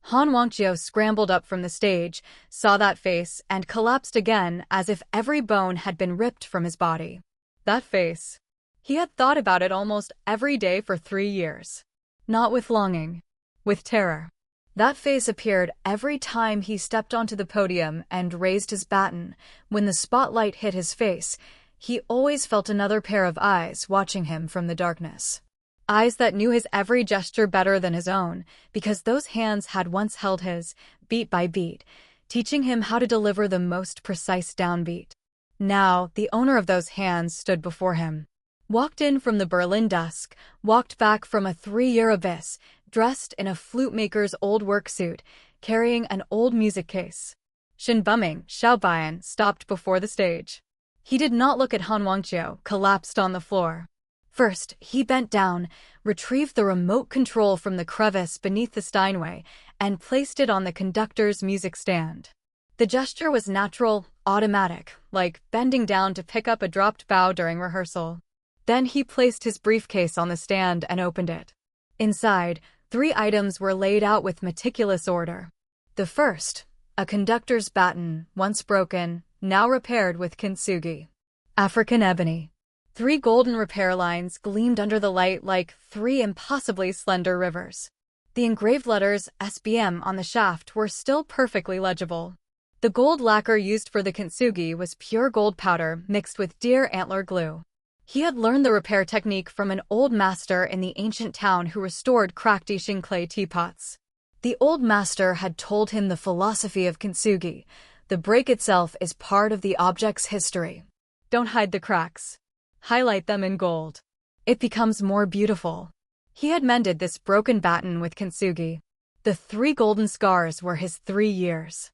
Han Wangqiu scrambled up from the stage, saw that face, and collapsed again as if every bone had been ripped from his body. That face. He had thought about it almost every day for 3 years. Not with longing. With terror. That face appeared every time he stepped onto the podium and raised his baton. When the spotlight hit his face, he always felt another pair of eyes watching him from the darkness. Eyes that knew his every gesture better than his own, because those hands had once held his, beat by beat, teaching him how to deliver the most precise downbeat. Now, the owner of those hands stood before him. Walked in from the Berlin dusk, walked back from a 3-year abyss, dressed in a flute maker's old work suit, carrying an old music case. Shin Bumming, Xiaobian, stopped before the stage. He did not look at Han Wangqiu, collapsed on the floor. First, he bent down, retrieved the remote control from the crevice beneath the Steinway, and placed it on the conductor's music stand. The gesture was natural, automatic, like bending down to pick up a dropped bow during rehearsal. Then he placed his briefcase on the stand and opened it. Inside, 3 items were laid out with meticulous order. The first, a conductor's baton, once broken, now repaired with kintsugi. African ebony. 3 golden repair lines gleamed under the light like 3 impossibly slender rivers. The engraved letters SBM on the shaft were still perfectly legible. The gold lacquer used for the kintsugi was pure gold powder mixed with deer antler glue. He had learned the repair technique from an old master in the ancient town who restored cracked Ishin clay teapots. The old master had told him the philosophy of kintsugi. The break itself is part of the object's history. Don't hide the cracks. Highlight them in gold. It becomes more beautiful. He had mended this broken baton with kintsugi. The 3 golden scars were his 3 years.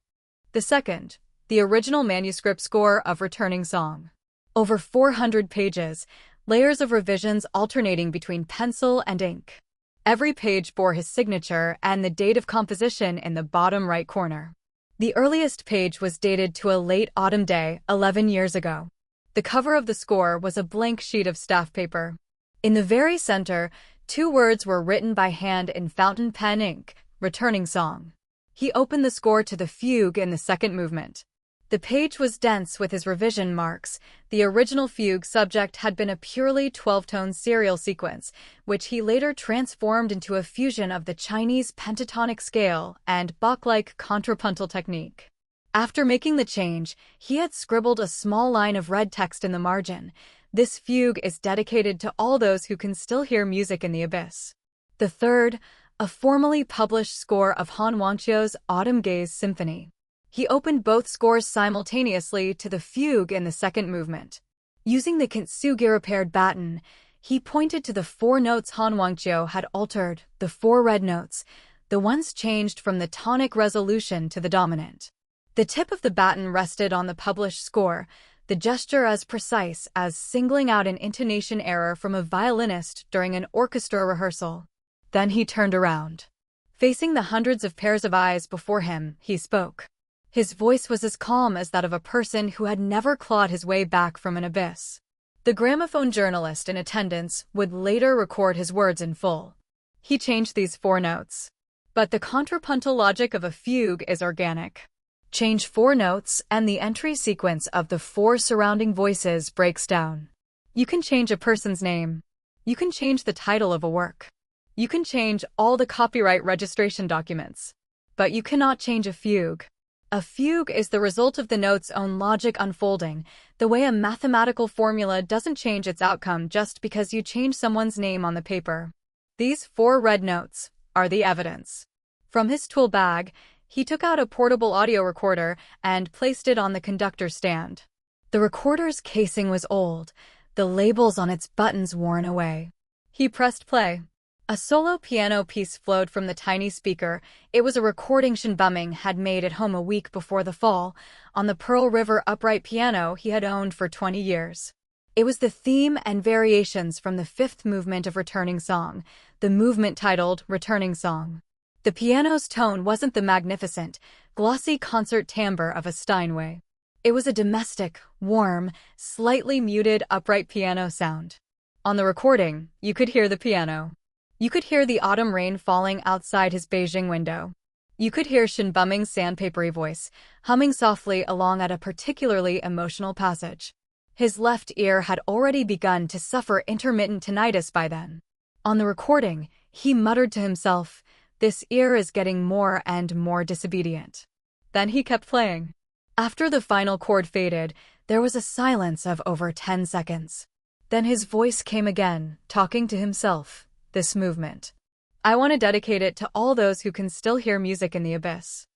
The second, the original manuscript score of Returning Song. Over 400 pages, layers of revisions alternating between pencil and ink. Every page bore his signature and the date of composition in the bottom right corner. The earliest page was dated to a late autumn day 11 years ago. The cover of the score was a blank sheet of staff paper. In the very center, 2 words were written by hand in fountain pen ink, Returning Song. He opened the score to the fugue in the second movement. The page was dense with his revision marks. The original fugue subject had been a purely 12-tone serial sequence, which he later transformed into a fusion of the Chinese pentatonic scale and Bach-like contrapuntal technique. After making the change, he had scribbled a small line of red text in the margin. This fugue is dedicated to all those who can still hear music in the abyss. The third, a formally published score of Han Wangqiu's Autumn Gaze Symphony. He opened both scores simultaneously to the fugue in the second movement. Using the kintsugi repaired baton, he pointed to the 4 notes Han Wangqiu had altered, the 4 red notes, the ones changed from the tonic resolution to the dominant. The tip of the baton rested on the published score, the gesture as precise as singling out an intonation error from a violinist during an orchestra rehearsal. Then he turned around. Facing the hundreds of pairs of eyes before him, he spoke. His voice was as calm as that of a person who had never clawed his way back from an abyss. The gramophone journalist in attendance would later record his words in full. He changed these 4 notes. But the contrapuntal logic of a fugue is organic. Change 4 notes and the entry sequence of the 4 surrounding voices breaks down. You can change a person's name. You can change the title of a work. You can change all the copyright registration documents. But you cannot change a fugue. A fugue is the result of the note's own logic unfolding, the way a mathematical formula doesn't change its outcome just because you change someone's name on the paper. These 4 red notes are the evidence. From his tool bag, he took out a portable audio recorder and placed it on the conductor's stand. The recorder's casing was old, the labels on its buttons worn away. He pressed play. A solo piano piece flowed from the tiny speaker. It was a recording Shinbuming had made at home a week before the fall, on the Pearl River upright piano he had owned for 20 years. It was the theme and variations from the 5th movement of Returning Song, the movement titled Returning Song. The piano's tone wasn't the magnificent, glossy concert timbre of a Steinway. It was a domestic, warm, slightly muted upright piano sound. On the recording, you could hear the piano. You could hear the autumn rain falling outside his Beijing window. You could hear Shinbuming's sandpapery voice, humming softly along at a particularly emotional passage. His left ear had already begun to suffer intermittent tinnitus by then. On the recording, he muttered to himself, "This ear is getting more and more disobedient." Then he kept playing. After the final chord faded, there was a silence of over 10 seconds. Then his voice came again, talking to himself. This movement. I want to dedicate it to all those who can still hear music in the abyss.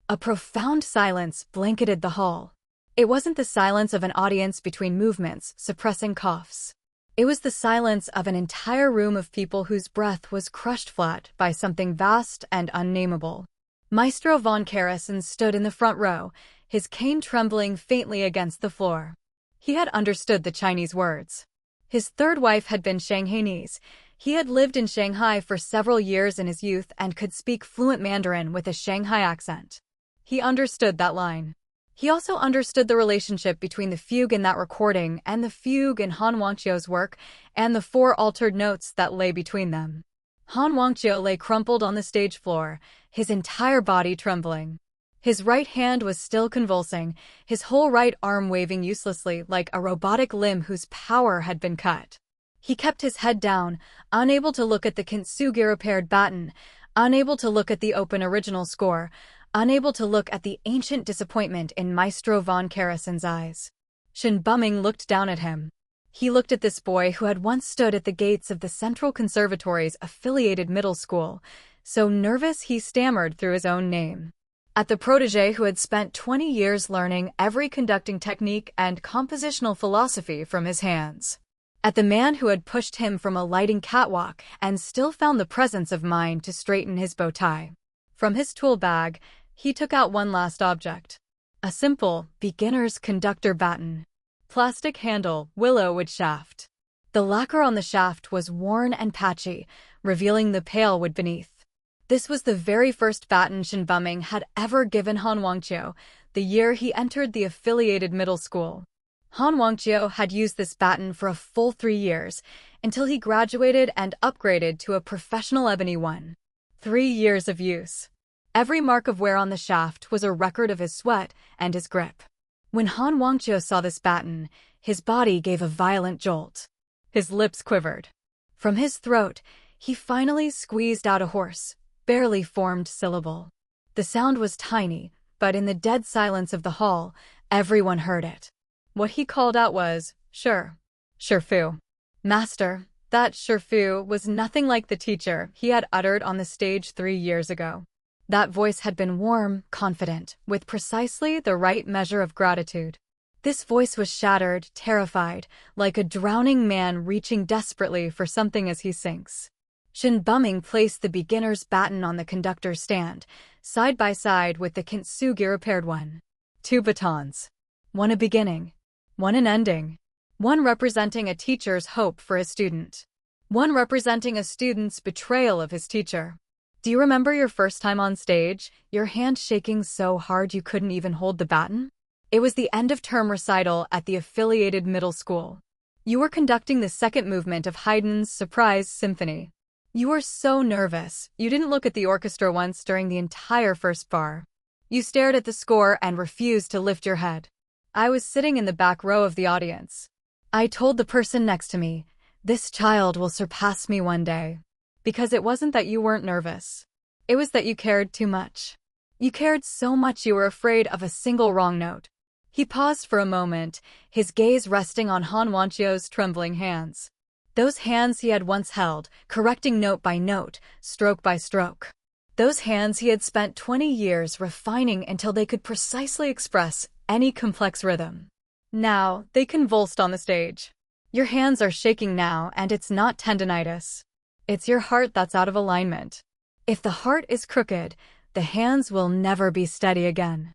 A profound silence blanketed the hall. It wasn't the silence of an audience between movements, suppressing coughs. It was the silence of an entire room of people whose breath was crushed flat by something vast and unnameable. Maestro von Karasen stood in the front row, his cane trembling faintly against the floor. He had understood the Chinese words. His 3rd wife had been Shanghainese. He had lived in Shanghai for several years in his youth and could speak fluent Mandarin with a Shanghai accent. He understood that line. He also understood the relationship between the fugue in that recording and the fugue in Han Wangqiu's work and the 4 altered notes that lay between them. Han Wangqiu lay crumpled on the stage floor, his entire body trembling. His right hand was still convulsing, his whole right arm waving uselessly like a robotic limb whose power had been cut. He kept his head down, unable to look at the kintsugi repaired baton, unable to look at the open original score, unable to look at the ancient disappointment in Maestro von Karasen's eyes. Shinbuming looked down at him. He looked at this boy who had once stood at the gates of the Central Conservatory's affiliated middle school, so nervous he stammered through his own name. At the protégé who had spent 20 years learning every conducting technique and compositional philosophy from his hands. at the man who had pushed him from a lighting catwalk and still found the presence of mind to straighten his bow tie. From his tool bag, he took out one last object. A simple, beginner's conductor baton. Plastic handle, willow wood shaft. The lacquer on the shaft was worn and patchy, revealing the pale wood beneath. This was the very first baton Shinbuming had ever given Han Wangqiu, the year he entered the affiliated middle school. Han Wangqiu had used this baton for a full 3 years, until he graduated and upgraded to a professional ebony one. 3 years of use. Every mark of wear on the shaft was a record of his sweat and his grip. When Han Wangqiu saw this baton, his body gave a violent jolt. His lips quivered. From his throat, he finally squeezed out a hoarse, barely formed syllable. The sound was tiny, but in the dead silence of the hall, everyone heard it. What he called out was, "Sure. Shifu." Master, that Shifu was nothing like the teacher he had uttered on the stage 3 years ago. That voice had been warm, confident, with precisely the right measure of gratitude. This voice was shattered, terrified, like a drowning man reaching desperately for something as he sinks. Shinbuming placed the beginner's baton on the conductor's stand, side by side with the kintsugi repaired one. 2 batons. One a beginning. One an ending. One representing a teacher's hope for his student. One representing a student's betrayal of his teacher. Do you remember your first time on stage, your hand shaking so hard you couldn't even hold the baton? It was the end-of-term recital at the affiliated middle school. You were conducting the second movement of Haydn's Surprise Symphony. You were so nervous, you didn't look at the orchestra once during the entire first bar. You stared at the score and refused to lift your head. I was sitting in the back row of the audience. I told the person next to me, "This child will surpass me one day." Because it wasn't that you weren't nervous. It was that you cared too much. You cared so much you were afraid of a single wrong note. He paused for a moment, his gaze resting on Han Wangqiu's trembling hands. Those hands he had once held, correcting note by note, stroke by stroke. Those hands he had spent 20 years refining until they could precisely express any complex rhythm. Now, they convulsed on the stage. Your hands are shaking now, and it's not tendinitis. It's your heart that's out of alignment. If the heart is crooked, the hands will never be steady again.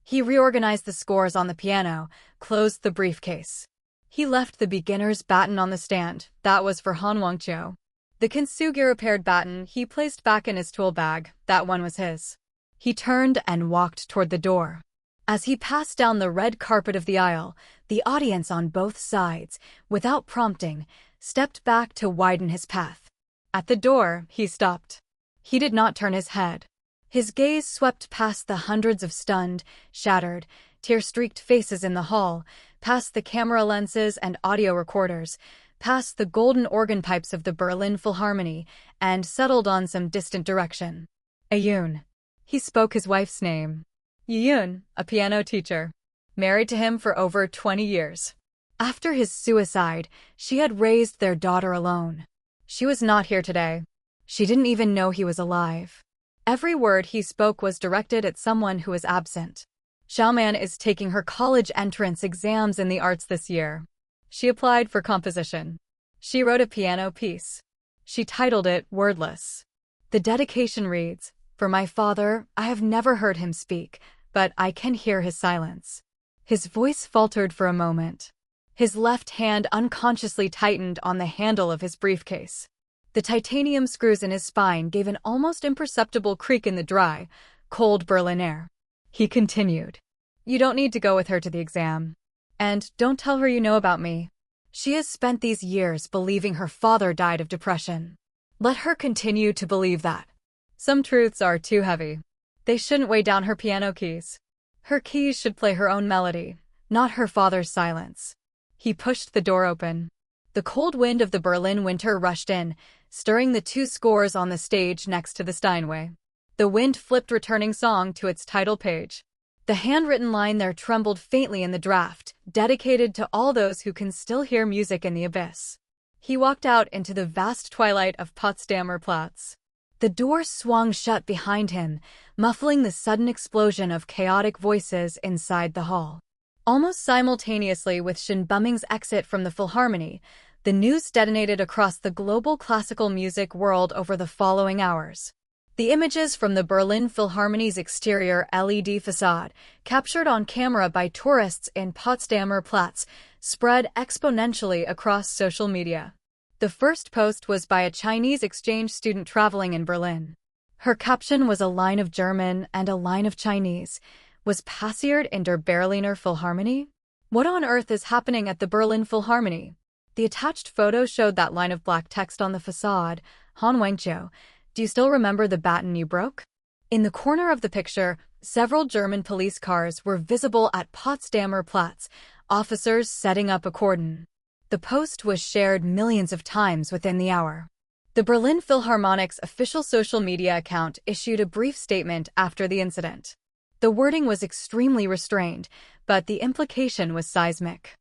He reorganized the scores on the piano, closed the briefcase. He left the beginner's baton on the stand. That was for Han Wangqiu. The kintsugi repaired baton he placed back in his tool bag. That one was his. He turned and walked toward the door. As he passed down the red carpet of the aisle, the audience on both sides, without prompting, stepped back to widen his path. At the door, he stopped. He did not turn his head. His gaze swept past the hundreds of stunned, shattered, tear-streaked faces in the hall, past the camera lenses and audio recorders, past the golden organ pipes of the Berlin Philharmonie, and settled on some distant direction. Ayun. He spoke his wife's name. Yun, a piano teacher. Married to him for over 20 years. After his suicide, she had raised their daughter alone. She was not here today. She didn't even know he was alive. Every word he spoke was directed at someone who was absent. Xiaoman is taking her college entrance exams in the arts this year. She applied for composition. She wrote a piano piece. She titled it Wordless. The dedication reads, "For my father, I have never heard him speak, but I can hear his silence." His voice faltered for a moment. His left hand unconsciously tightened on the handle of his briefcase. The titanium screws in his spine gave an almost imperceptible creak in the dry, cold Berlin air. He continued, "You don't need to go with her to the exam. And don't tell her you know about me. She has spent these years believing her father died of depression. Let her continue to believe that. Some truths are too heavy. They shouldn't weigh down her piano keys. Her keys should play her own melody, not her father's silence." He pushed the door open. The cold wind of the Berlin winter rushed in, stirring the 2 scores on the stage next to the Steinway. The wind flipped returning song to its title page. The handwritten line there trembled faintly in the draft, dedicated to all those who can still hear music in the abyss. He walked out into the vast twilight of Potsdamer Platz. The door swung shut behind him, muffling the sudden explosion of chaotic voices inside the hall. Almost simultaneously with Shinbuming's exit from the Philharmonie, The news detonated across the global classical music world over the following hours. The images from the Berlin Philharmonie's exterior LED facade, captured on camera by tourists in Potsdamer Platz, spread exponentially across social media. The first post was by a Chinese exchange student traveling in Berlin. Her caption was a line of German and a line of Chinese. Was passiert in der Berliner Philharmonie? What on earth is happening at the Berlin Philharmonie? The attached photo showed that line of black text on the facade, Han Wangqiu. Do you still remember the baton you broke? In the corner of the picture, several German police cars were visible at Potsdamer Platz, officers setting up a cordon. The post was shared millions of times within the hour. The Berlin Philharmonic's official social media account issued a brief statement after the incident. The wording was extremely restrained, but the implication was seismic.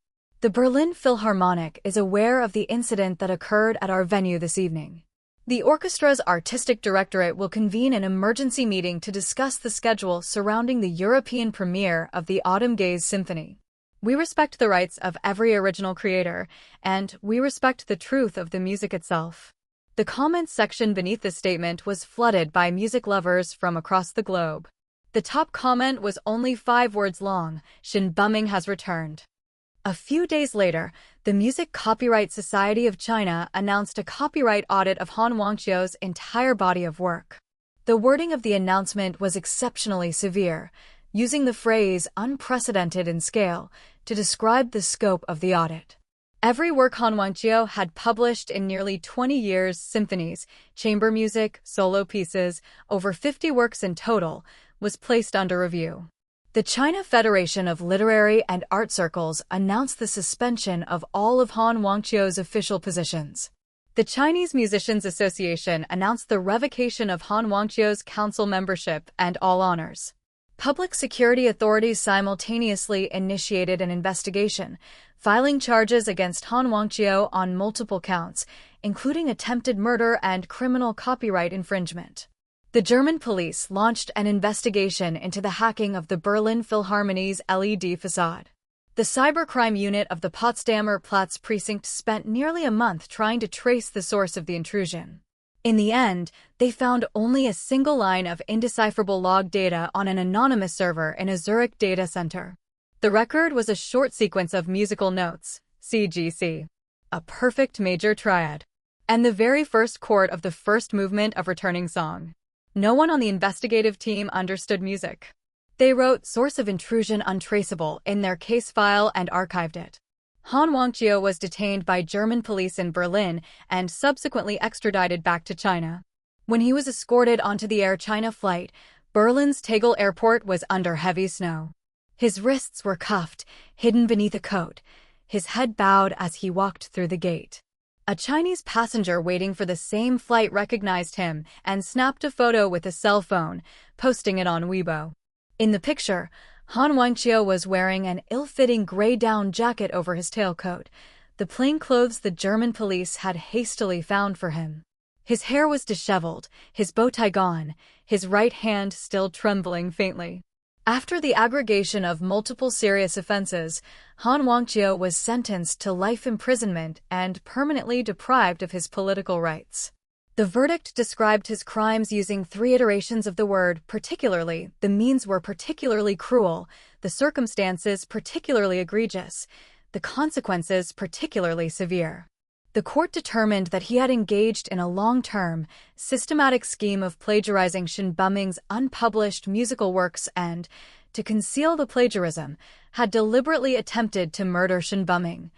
The Berlin Philharmonic is aware of the incident that occurred at our venue this evening. The orchestra's artistic directorate will convene an emergency meeting to discuss the schedule surrounding the European premiere of the Autumn Gaze Symphony. We respect the rights of every original creator, and we respect the truth of the music itself. The comments section beneath the statement was flooded by music lovers from across the globe. The top comment was only 5 words long: Shin bumming has returned. A few days later, the Music Copyright Society of China announced a copyright audit of Han Wangqiu's entire body of work. The wording of the announcement was exceptionally severe, using the phrase unprecedented in scale to describe the scope of the audit. Every work Han Wangqiu had published in nearly 20 years, symphonies, chamber music, solo pieces, over 50 works in total, was placed under review. The China Federation of Literary and Art Circles announced the suspension of all of Han Wangqiu's official positions. The Chinese Musicians Association announced the revocation of Han Wangqiu's council membership and all honors. Public security authorities simultaneously initiated an investigation, filing charges against Han Wangqiu on multiple counts, including attempted murder and criminal copyright infringement. The German police launched an investigation into the hacking of the Berlin Philharmonie's LED facade. The cybercrime unit of the Potsdamer Platz precinct spent nearly a month trying to trace the source of the intrusion. In the end, they found only a single line of indecipherable log data on an anonymous server in a Zurich data center. The record was a short sequence of musical notes, CGC, a perfect major triad, and the very first chord of the first movement of returning song. No one on the investigative team understood music. They wrote "source of intrusion untraceable" in their case file and archived it. Han Wangqiu was detained by German police in Berlin and subsequently extradited back to China. When he was escorted onto the Air China flight, Berlin's Tegel Airport was under heavy snow. His wrists were cuffed, hidden beneath a coat. His head bowed as he walked through the gate. A Chinese passenger waiting for the same flight recognized him and snapped a photo with a cell phone, posting it on Weibo. In the picture, Han Wangqiu was wearing an ill-fitting gray down jacket over his tailcoat, the plain clothes the German police had hastily found for him. His hair was disheveled, his bow tie gone, his right hand still trembling faintly. After the aggregation of multiple serious offenses, Han Wangqiu was sentenced to life imprisonment and permanently deprived of his political rights. The verdict described his crimes using 3 iterations of the word particularly. The means were particularly cruel, the circumstances particularly egregious, the consequences particularly severe. The court determined that he had engaged in a long-term, systematic scheme of plagiarizing Shin Buming's unpublished musical works and, to conceal the plagiarism, had deliberately attempted to murder Shin Buming,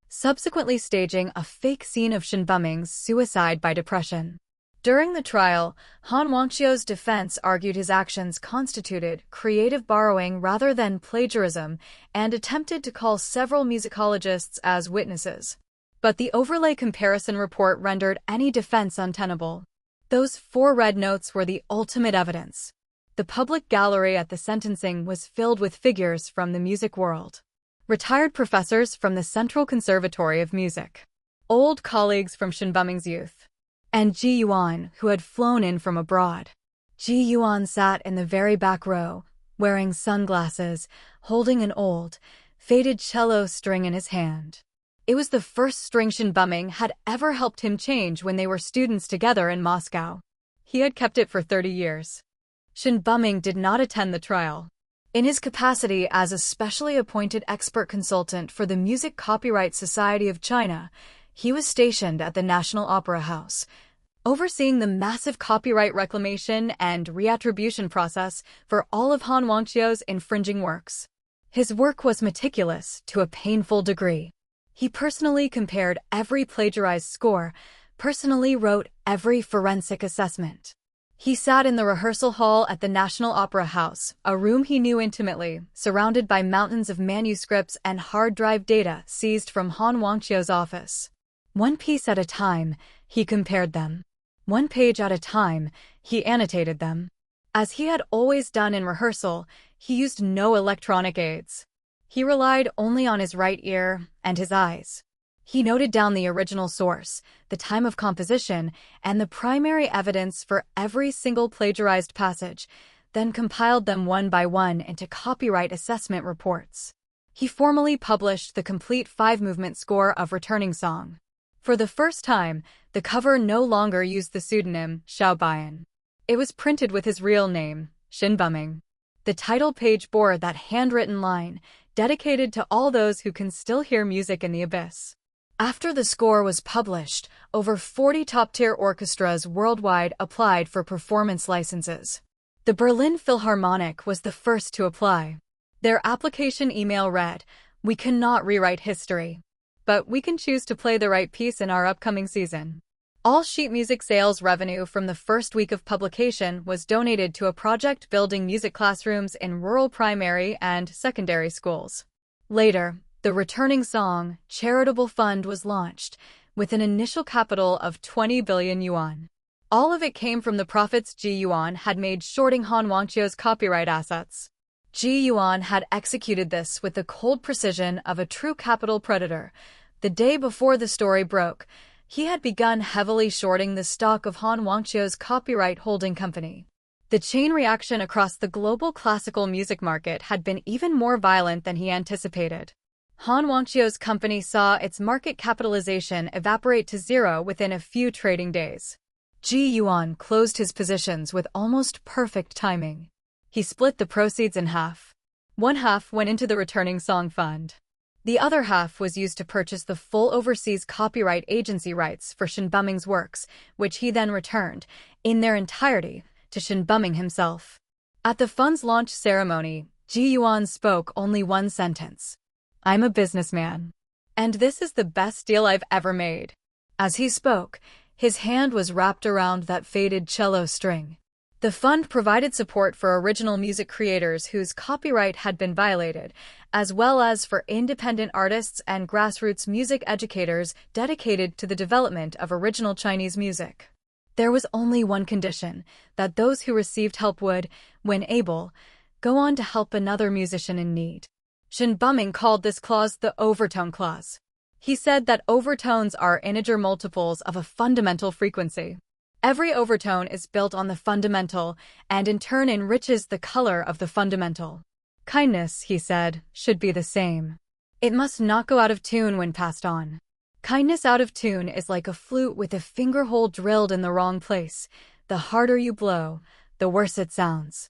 subsequently staging a fake scene of Shin Buming's suicide by depression. During the trial, Han Wangqiu's defense argued his actions constituted creative borrowing rather than plagiarism and attempted to call several musicologists as witnesses. But the overlay comparison report rendered any defense untenable. Those 4 red notes were the ultimate evidence. The public gallery at the sentencing was filled with figures from the music world. Retired professors from the Central Conservatory of Music, old colleagues from Shin Buming's youth, and Ji Yuan, who had flown in from abroad. Ji Yuan sat in the very back row, wearing sunglasses, holding an old, faded cello string in his hand. It was the first string Shinbuming had ever helped him change when they were students together in Moscow. He had kept it for 30 years. Shinbuming did not attend the trial. In his capacity as a specially appointed expert consultant for the Music Copyright Society of China, he was stationed at the National Opera House, overseeing the massive copyright reclamation and reattribution process for all of Han Wangqiu's infringing works. His work was meticulous to a painful degree. He personally compared every plagiarized score, personally wrote every forensic assessment. He sat in the rehearsal hall at the National Opera House, a room he knew intimately, surrounded by mountains of manuscripts and hard drive data seized from Han Wangqiu's office. One piece at a time, he compared them. One page at a time, he annotated them. As he had always done in rehearsal, he used no electronic aids. He relied only on his right ear and his eyes. He noted down the original source, the time of composition, and the primary evidence for every single plagiarized passage, then compiled them one by one into copyright assessment reports. He formally published the complete 5-movement score of Returning Song. For the first time, the cover no longer used the pseudonym Xiaobian. It was printed with his real name, Shinbuming. The title page bore that handwritten line, dedicated to all those who can still hear music in the abyss. After the score was published, over 40 top-tier orchestras worldwide applied for performance licenses. The Berlin Philharmonic was the first to apply. Their application email read, "We cannot rewrite history, but we can choose to play the right piece in our upcoming season." All sheet music sales revenue from the first week of publication was donated to a project building music classrooms in rural primary and secondary schools. Later, the Returning Song charitable fund was launched, with an initial capital of 20 billion yuan. All of it came from the profits Ji Yuan had made shorting Han Wangqiu's copyright assets. Ji Yuan had executed this with the cold precision of a true capital predator. The day before the story broke, he had begun heavily shorting the stock of Han Wangqiu's copyright holding company. The chain reaction across the global classical music market had been even more violent than he anticipated. Han Wangqiu's company saw its market capitalization evaporate to zero within a few trading days. Ji Yuan closed his positions with almost perfect timing. He split the proceeds in half. One half went into the Returning Song Fund. The other half was used to purchase the full overseas copyright agency rights for Shinbuming's works, which he then returned, in their entirety, to Shinbuming himself. At the fund's launch ceremony, Ji Yuan spoke only one sentence. "I'm a businessman. And this is the best deal I've ever made." As he spoke, his hand was wrapped around that faded cello string. The fund provided support for original music creators whose copyright had been violated, as well as for independent artists and grassroots music educators dedicated to the development of original Chinese music. There was only one condition, that those who received help would, when able, go on to help another musician in need. Shinbuming called this clause the overtone clause. He said that overtones are integer multiples of a fundamental frequency. Every overtone is built on the fundamental and in turn enriches the color of the fundamental. Kindness, he said, should be the same. It must not go out of tune when passed on. Kindness out of tune is like a flute with a finger hole drilled in the wrong place. The harder you blow, the worse it sounds.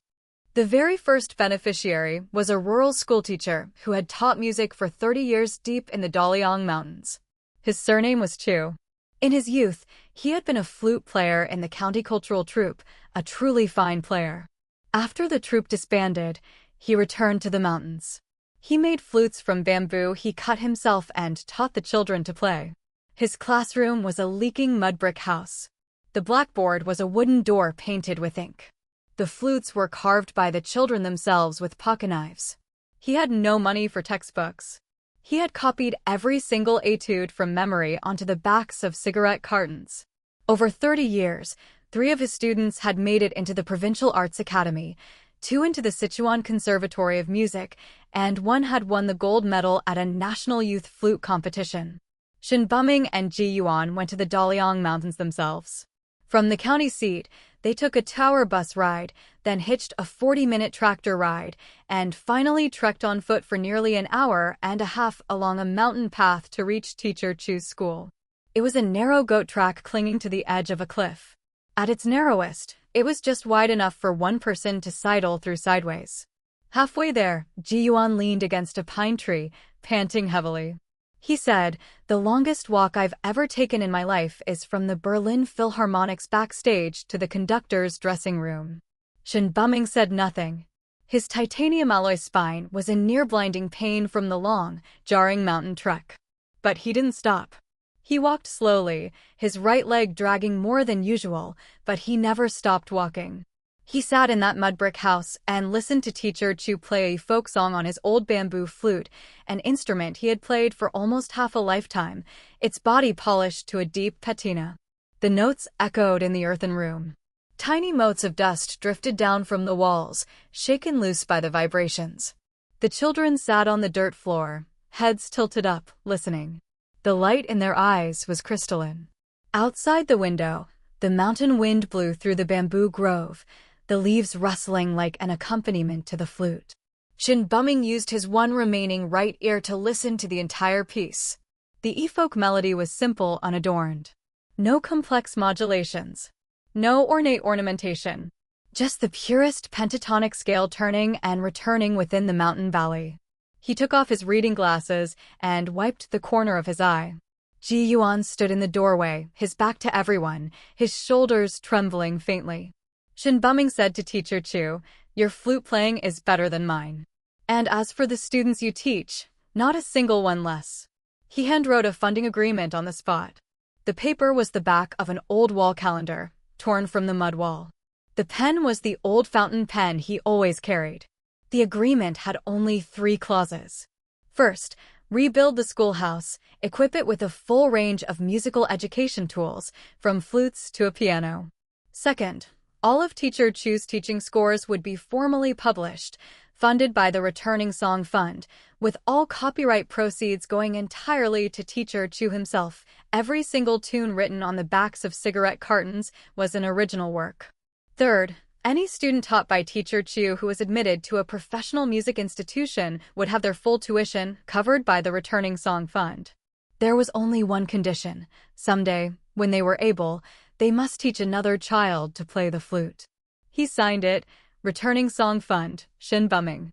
The very first beneficiary was a rural schoolteacher who had taught music for 30 years deep in the Daliang Mountains. His surname was Chu. In his youth, he had been a flute player in the county cultural troupe, a truly fine player. After the troupe disbanded, he returned to the mountains. He made flutes from bamboo he cut himself and taught the children to play. His classroom was a leaking mud brick house. The blackboard was a wooden door painted with ink. The flutes were carved by the children themselves with pocketknives. He had no money for textbooks. He had copied every single etude from memory onto the backs of cigarette cartons. Over 30 years, 3 of his students had made it into the Provincial Arts Academy, 2 into the Sichuan Conservatory of Music, and 1 had won the gold medal at a national youth flute competition. Shinbuming and Ji Yuan went to the Daliang Mountains themselves. From the county seat, they took a tower bus ride, then hitched a 40-minute tractor ride, and finally trekked on foot for nearly an hour and a half along a mountain path to reach Teacher Chu's school. It was a narrow goat track clinging to the edge of a cliff. At its narrowest, it was just wide enough for one person to sidle through sideways. Halfway there, Ji-yuan leaned against a pine tree, panting heavily. He said, "The longest walk I've ever taken in my life is from the Berlin Philharmonic's backstage to the conductor's dressing room." Shin Buming said nothing. His titanium alloy spine was in near-blinding pain from the long, jarring mountain trek. But he didn't stop. He walked slowly, his right leg dragging more than usual, but he never stopped walking. He sat in that mud brick house and listened to Teacher Chu play a folk song on his old bamboo flute, an instrument he had played for almost half a lifetime, its body polished to a deep patina. The notes echoed in the earthen room. Tiny motes of dust drifted down from the walls, shaken loose by the vibrations. The children sat on the dirt floor, heads tilted up, listening. The light in their eyes was crystalline. Outside the window, the mountain wind blew through the bamboo grove, the leaves rustling like an accompaniment to the flute. Shin Buming used his one remaining right ear to listen to the entire piece. The e-folk melody was simple, unadorned. No complex modulations. No ornate ornamentation. Just the purest pentatonic scale turning and returning within the mountain valley. He took off his reading glasses and wiped the corner of his eye. Ji-yuan stood in the doorway, his back to everyone, his shoulders trembling faintly. Shin Buming said to Teacher Chu, "Your flute playing is better than mine. And as for the students you teach, not a single one less." He handwrote a funding agreement on the spot. The paper was the back of an old wall calendar, torn from the mud wall. The pen was the old fountain pen he always carried. The agreement had only 3 clauses. First, rebuild the schoolhouse, equip it with a full range of musical education tools, from flutes to a piano. Second, all of Teacher Chu's teaching scores would be formally published, funded by the Returning Song Fund, with all copyright proceeds going entirely to Teacher Chu himself. Every single tune written on the backs of cigarette cartons was an original work. Third, any student taught by Teacher Chu who was admitted to a professional music institution would have their full tuition covered by the Returning Song Fund. There was only one condition. Someday, when they were able, they must teach another child to play the flute. He signed it, Returning Song Fund, Shin Buming.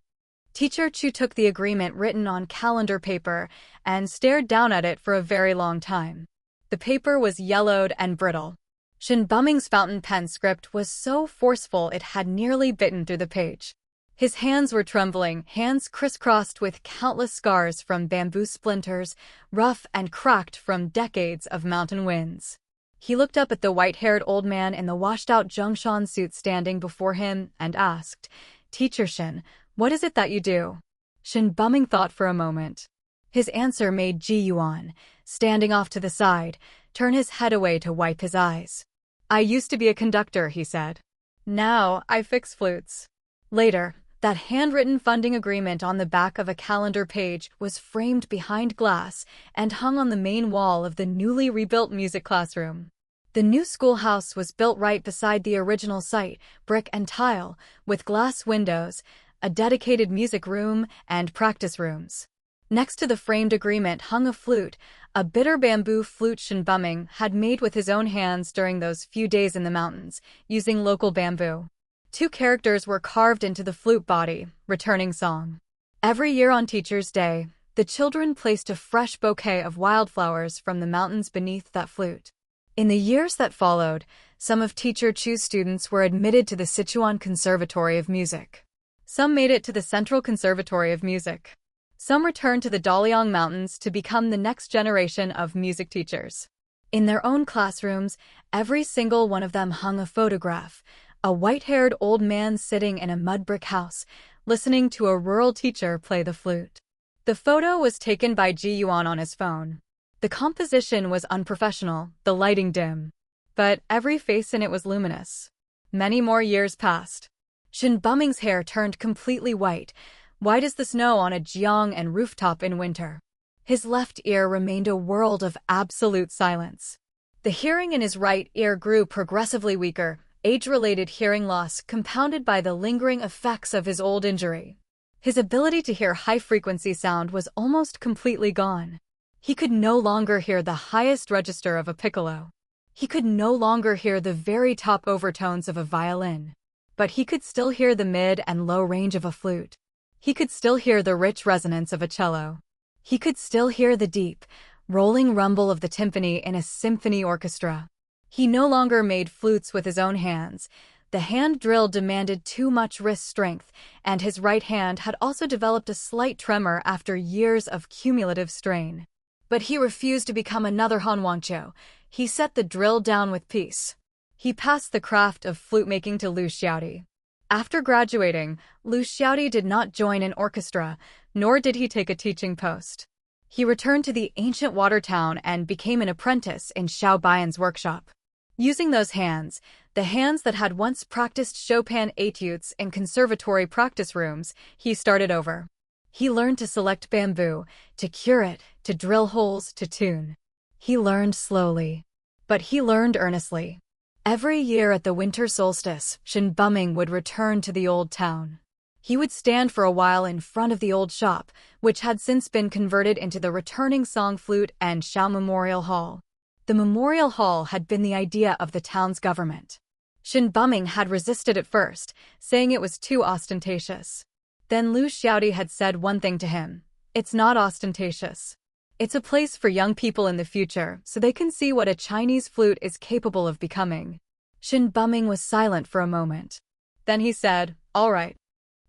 Teacher Chu took the agreement written on calendar paper and stared down at it for a very long time. The paper was yellowed and brittle. Shin Buming's fountain pen script was so forceful it had nearly bitten through the page. His hands were trembling, hands crisscrossed with countless scars from bamboo splinters, rough and cracked from decades of mountain winds. He looked up at the white-haired old man in the washed-out Zhongshan suit standing before him and asked, "Teacher Shin, what is it that you do?" Shin Buming thought for a moment. His answer made Ji-yuan, standing off to the side, turn his head away to wipe his eyes. "I used to be a conductor," he said. "Now I fix flutes." Later, that handwritten funding agreement on the back of a calendar page was framed behind glass and hung on the main wall of the newly rebuilt music classroom. The new schoolhouse was built right beside the original site, brick and tile, with glass windows, a dedicated music room, and practice rooms. Next to the framed agreement hung a flute, a bitter bamboo flute Shin Buming had made with his own hands during those few days in the mountains, using local bamboo. 2 characters were carved into the flute body, Returning Song. Every year on Teacher's Day, the children placed a fresh bouquet of wildflowers from the mountains beneath that flute. In the years that followed, some of Teacher Chu's students were admitted to the Sichuan Conservatory of Music. Some made it to the Central Conservatory of Music. Some returned to the Daliang Mountains to become the next generation of music teachers. In their own classrooms, every single one of them hung a photograph, a white-haired old man sitting in a mud brick house, listening to a rural teacher play the flute. The photo was taken by Ji-yuan on his phone. The composition was unprofessional, the lighting dim. But every face in it was luminous. Many more years passed. Shin Buming's hair turned completely white as the snow on a jiang and rooftop in winter. His left ear remained a world of absolute silence. The hearing in his right ear grew progressively weaker, age-related hearing loss compounded by the lingering effects of his old injury. His ability to hear high-frequency sound was almost completely gone. He could no longer hear the highest register of a piccolo. He could no longer hear the very top overtones of a violin. But he could still hear the mid and low range of a flute. He could still hear the rich resonance of a cello. He could still hear the deep, rolling rumble of the timpani in a symphony orchestra. He no longer made flutes with his own hands. The hand drill demanded too much wrist strength, and his right hand had also developed a slight tremor after years of cumulative strain. But he refused to become another Han Wangqiu. He set the drill down with peace. He passed the craft of flute-making to Liu Xiaodi. After graduating, Liu Xiaodi did not join an orchestra, nor did he take a teaching post. He returned to the ancient water town and became an apprentice in Xiao Baiyan's workshop. Using those hands, the hands that had once practiced Chopin etudes in conservatory practice rooms, he started over. He learned to select bamboo, to cure it, to drill holes, to tune. He learned slowly. But he learned earnestly. Every year at the winter solstice, Shen Buming would return to the old town. He would stand for a while in front of the old shop, which had since been converted into the returning song flute and Xiao Memorial Hall. The Memorial Hall had been the idea of the town's government. Shen Buming had resisted at first, saying it was too ostentatious. Then Liu Xiaodi had said one thing to him. It's not ostentatious. It's a place for young people in the future so they can see what a Chinese flute is capable of becoming. Shen Buming was silent for a moment. Then he said, all right.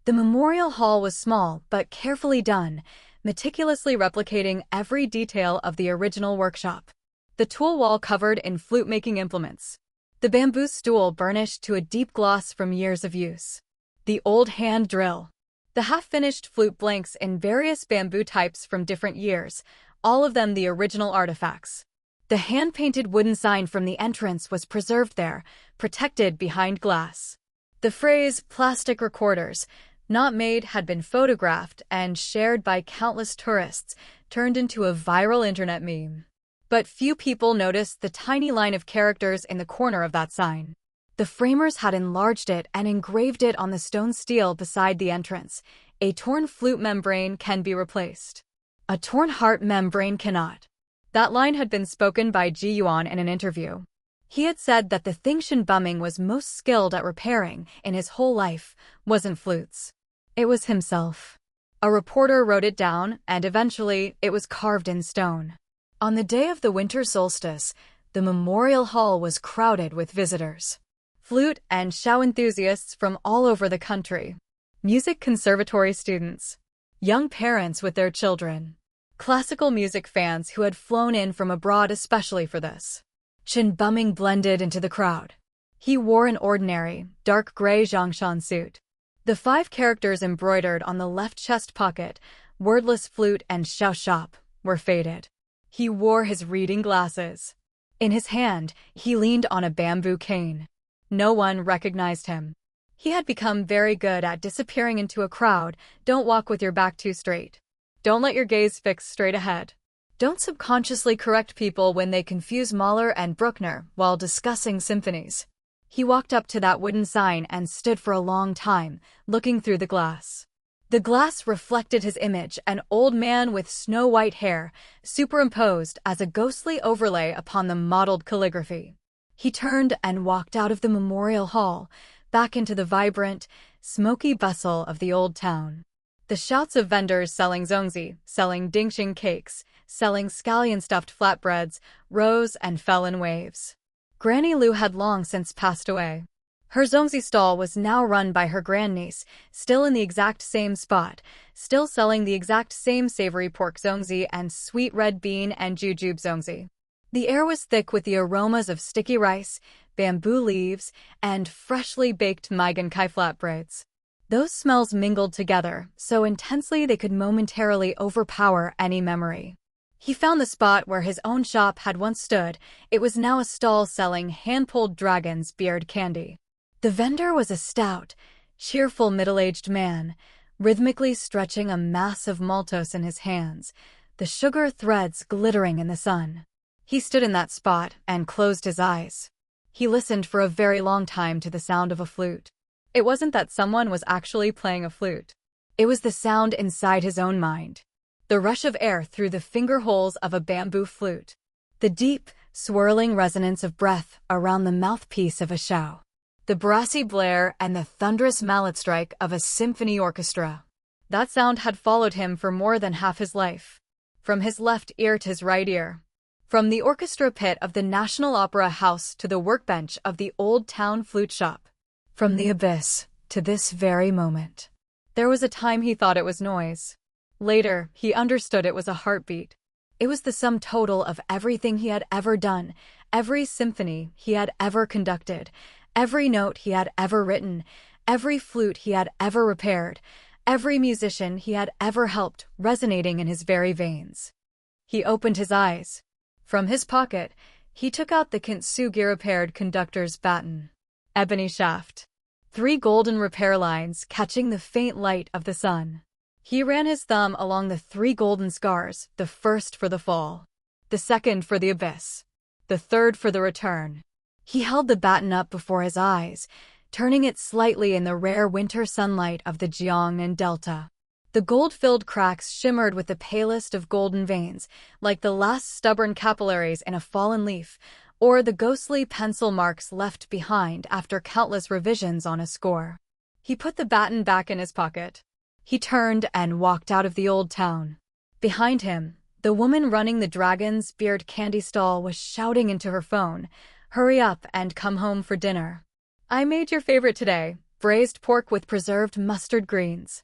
The memorial hall was small but carefully done, meticulously replicating every detail of the original workshop. The tool wall covered in flute-making implements. The bamboo stool burnished to a deep gloss from years of use. The old hand drill. The half-finished flute blanks in various bamboo types from different years, all of them the original artifacts. The hand-painted wooden sign from the entrance was preserved there, protected behind glass. The phrase, plastic recorders, not made, had been photographed and shared by countless tourists, turned into a viral internet meme. But few people noticed the tiny line of characters in the corner of that sign. The framers had enlarged it and engraved it on the stone steel beside the entrance. A torn flute membrane can be replaced. A torn heart membrane cannot. That line had been spoken by Ji Yuan in an interview. He had said that the thing Shen Buming was most skilled at repairing in his whole life wasn't flutes. It was himself. A reporter wrote it down, and eventually it was carved in stone. On the day of the winter solstice, the memorial hall was crowded with visitors. Flute and Xiao enthusiasts from all over the country. Music conservatory students. Young parents with their children. Classical music fans who had flown in from abroad especially for this. Shen Buming blended into the crowd. He wore an ordinary, dark gray Zhongshan suit. The 5 characters embroidered on the left chest pocket, wordless flute and Xiao shop, were faded. He wore his reading glasses. In his hand, he leaned on a bamboo cane. No one recognized him. He had become very good at disappearing into a crowd. Don't walk with your back too straight. Don't let your gaze fix straight ahead. Don't subconsciously correct people when they confuse Mahler and Bruckner while discussing symphonies. He walked up to that wooden sign and stood for a long time, looking through the glass. The glass reflected his image, an old man with snow-white hair, superimposed as a ghostly overlay upon the mottled calligraphy. He turned and walked out of the memorial hall, back into the vibrant, smoky bustle of the old town. The shouts of vendors selling zongzi, selling dingxing cakes, selling scallion-stuffed flatbreads, rose and fell in waves. Granny Lu had long since passed away. Her zongzi stall was now run by her grandniece, still in the exact same spot, still selling the exact same savory pork zongzi and sweet red bean and jujube zongzi. The air was thick with the aromas of sticky rice, bamboo leaves, and freshly baked maigan kai flatbreads. Those smells mingled together so intensely they could momentarily overpower any memory. He found the spot where his own shop had once stood. It was now a stall selling hand-pulled dragon's beard candy. The vendor was a stout, cheerful middle-aged man, rhythmically stretching a mass of maltose in his hands, the sugar threads glittering in the sun. He stood in that spot and closed his eyes. He listened for a very long time to the sound of a flute. It wasn't that someone was actually playing a flute. It was the sound inside his own mind. The rush of air through the finger holes of a bamboo flute. The deep, swirling resonance of breath around the mouthpiece of a shao. The brassy blare and the thunderous mallet strike of a symphony orchestra. That sound had followed him for more than half his life. From his left ear to his right ear. From the orchestra pit of the National Opera House to the workbench of the Old Town Flute Shop. From the abyss to this very moment. There was a time he thought it was noise. Later, he understood it was a heartbeat. It was the sum total of everything he had ever done, every symphony he had ever conducted, every note he had ever written, every flute he had ever repaired, every musician he had ever helped resonating in his very veins. He opened his eyes. From his pocket, he took out the kintsugi-repaired conductor's baton. Ebony shaft. 3 golden repair lines catching the faint light of the sun. He ran his thumb along the 3 golden scars, the first for the fall, the second for the abyss, the third for the return. He held the baton up before his eyes, turning it slightly in the rare winter sunlight of the Jiangnan Delta. The gold-filled cracks shimmered with the palest of golden veins, like the last stubborn capillaries in a fallen leaf, or the ghostly pencil marks left behind after countless revisions on a score. He put the baton back in his pocket. He turned and walked out of the old town. Behind him, the woman running the Dragon's Beard candy stall was shouting into her phone, "Hurry up and come home for dinner. I made your favorite today, braised pork with preserved mustard greens."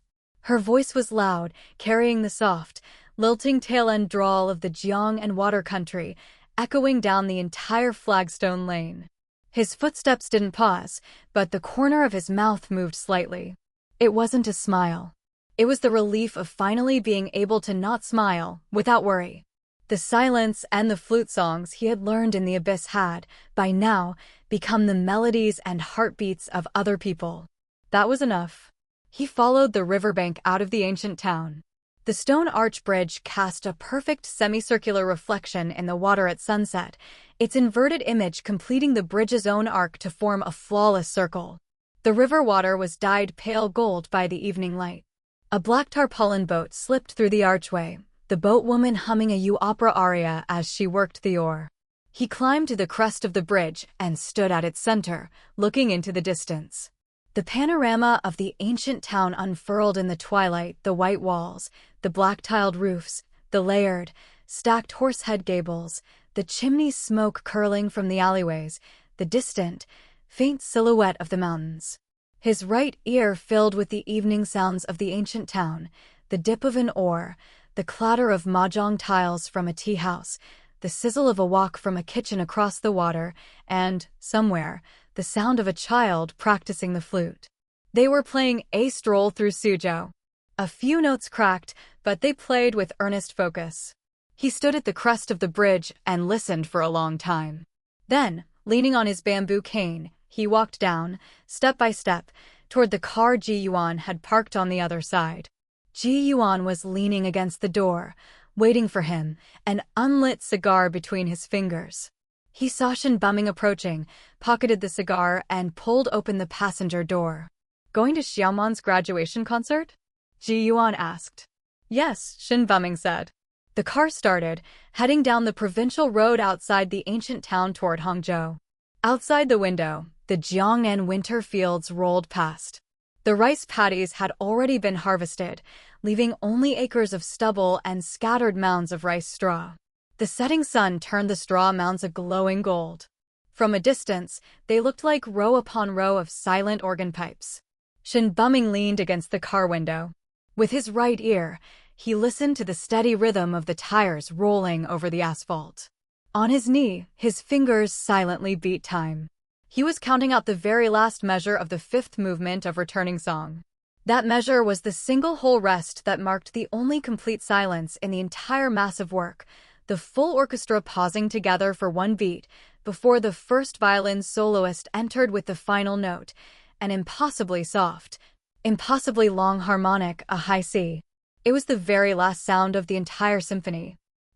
Her voice was loud, carrying the soft, lilting tail-end drawl of the Jiang and water country, echoing down the entire flagstone lane. His footsteps didn't pause, but the corner of his mouth moved slightly. It wasn't a smile. It was the relief of finally being able to not smile, without worry. The silence and the flute songs he had learned in the abyss had, by now, become the melodies and heartbeats of other people. That was enough. He followed the riverbank out of the ancient town. The stone arch bridge cast a perfect semicircular reflection in the water at sunset, its inverted image completing the bridge's own arc to form a flawless circle. The river water was dyed pale gold by the evening light. A black tarpaulin boat slipped through the archway, the boatwoman humming a opera aria as she worked the oar. He climbed to the crest of the bridge and stood at its center, looking into the distance. The panorama of the ancient town unfurled in the twilight, the white walls, the black-tiled roofs, the layered, stacked horsehead gables, the chimney smoke curling from the alleyways, the distant, faint silhouette of the mountains. His right ear filled with the evening sounds of the ancient town, the dip of an oar, the clatter of mahjong tiles from a tea house, the sizzle of a wok from a kitchen across the water, and, somewhere, the sound of a child practicing the flute. They were playing A Stroll Through Suzhou. A few notes cracked, but they played with earnest focus. He stood at the crest of the bridge and listened for a long time. Then, leaning on his bamboo cane, he walked down, step by step, toward the car Ji Yuan had parked on the other side. Ji Yuan was leaning against the door, waiting for him, an unlit cigar between his fingers. He saw Shin Bumming approaching, pocketed the cigar, and pulled open the passenger door. "Going to Xiaoman's graduation concert?" Ji Yuan asked. "Yes," Shin Bumming said. The car started, heading down the provincial road outside the ancient town toward Hangzhou. Outside the window, the Jiangnan winter fields rolled past. The rice paddies had already been harvested, leaving only acres of stubble and scattered mounds of rice straw. The setting sun turned the straw mounds a glowing gold. From a distance, they looked like row upon row of silent organ pipes. Shin Bumming leaned against the car window. With his right ear, he listened to the steady rhythm of the tires rolling over the asphalt. On his knee, his fingers silently beat time. He was counting out the very last measure of the 5th movement of Returning Song. That measure was the single whole rest that marked the only complete silence in the entire massive work, the full orchestra pausing together for one beat before the first violin soloist entered with the final note, an impossibly soft, impossibly long harmonic, a high C. It was the very last sound of the entire symphony.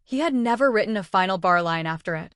He had never written a final bar line after it.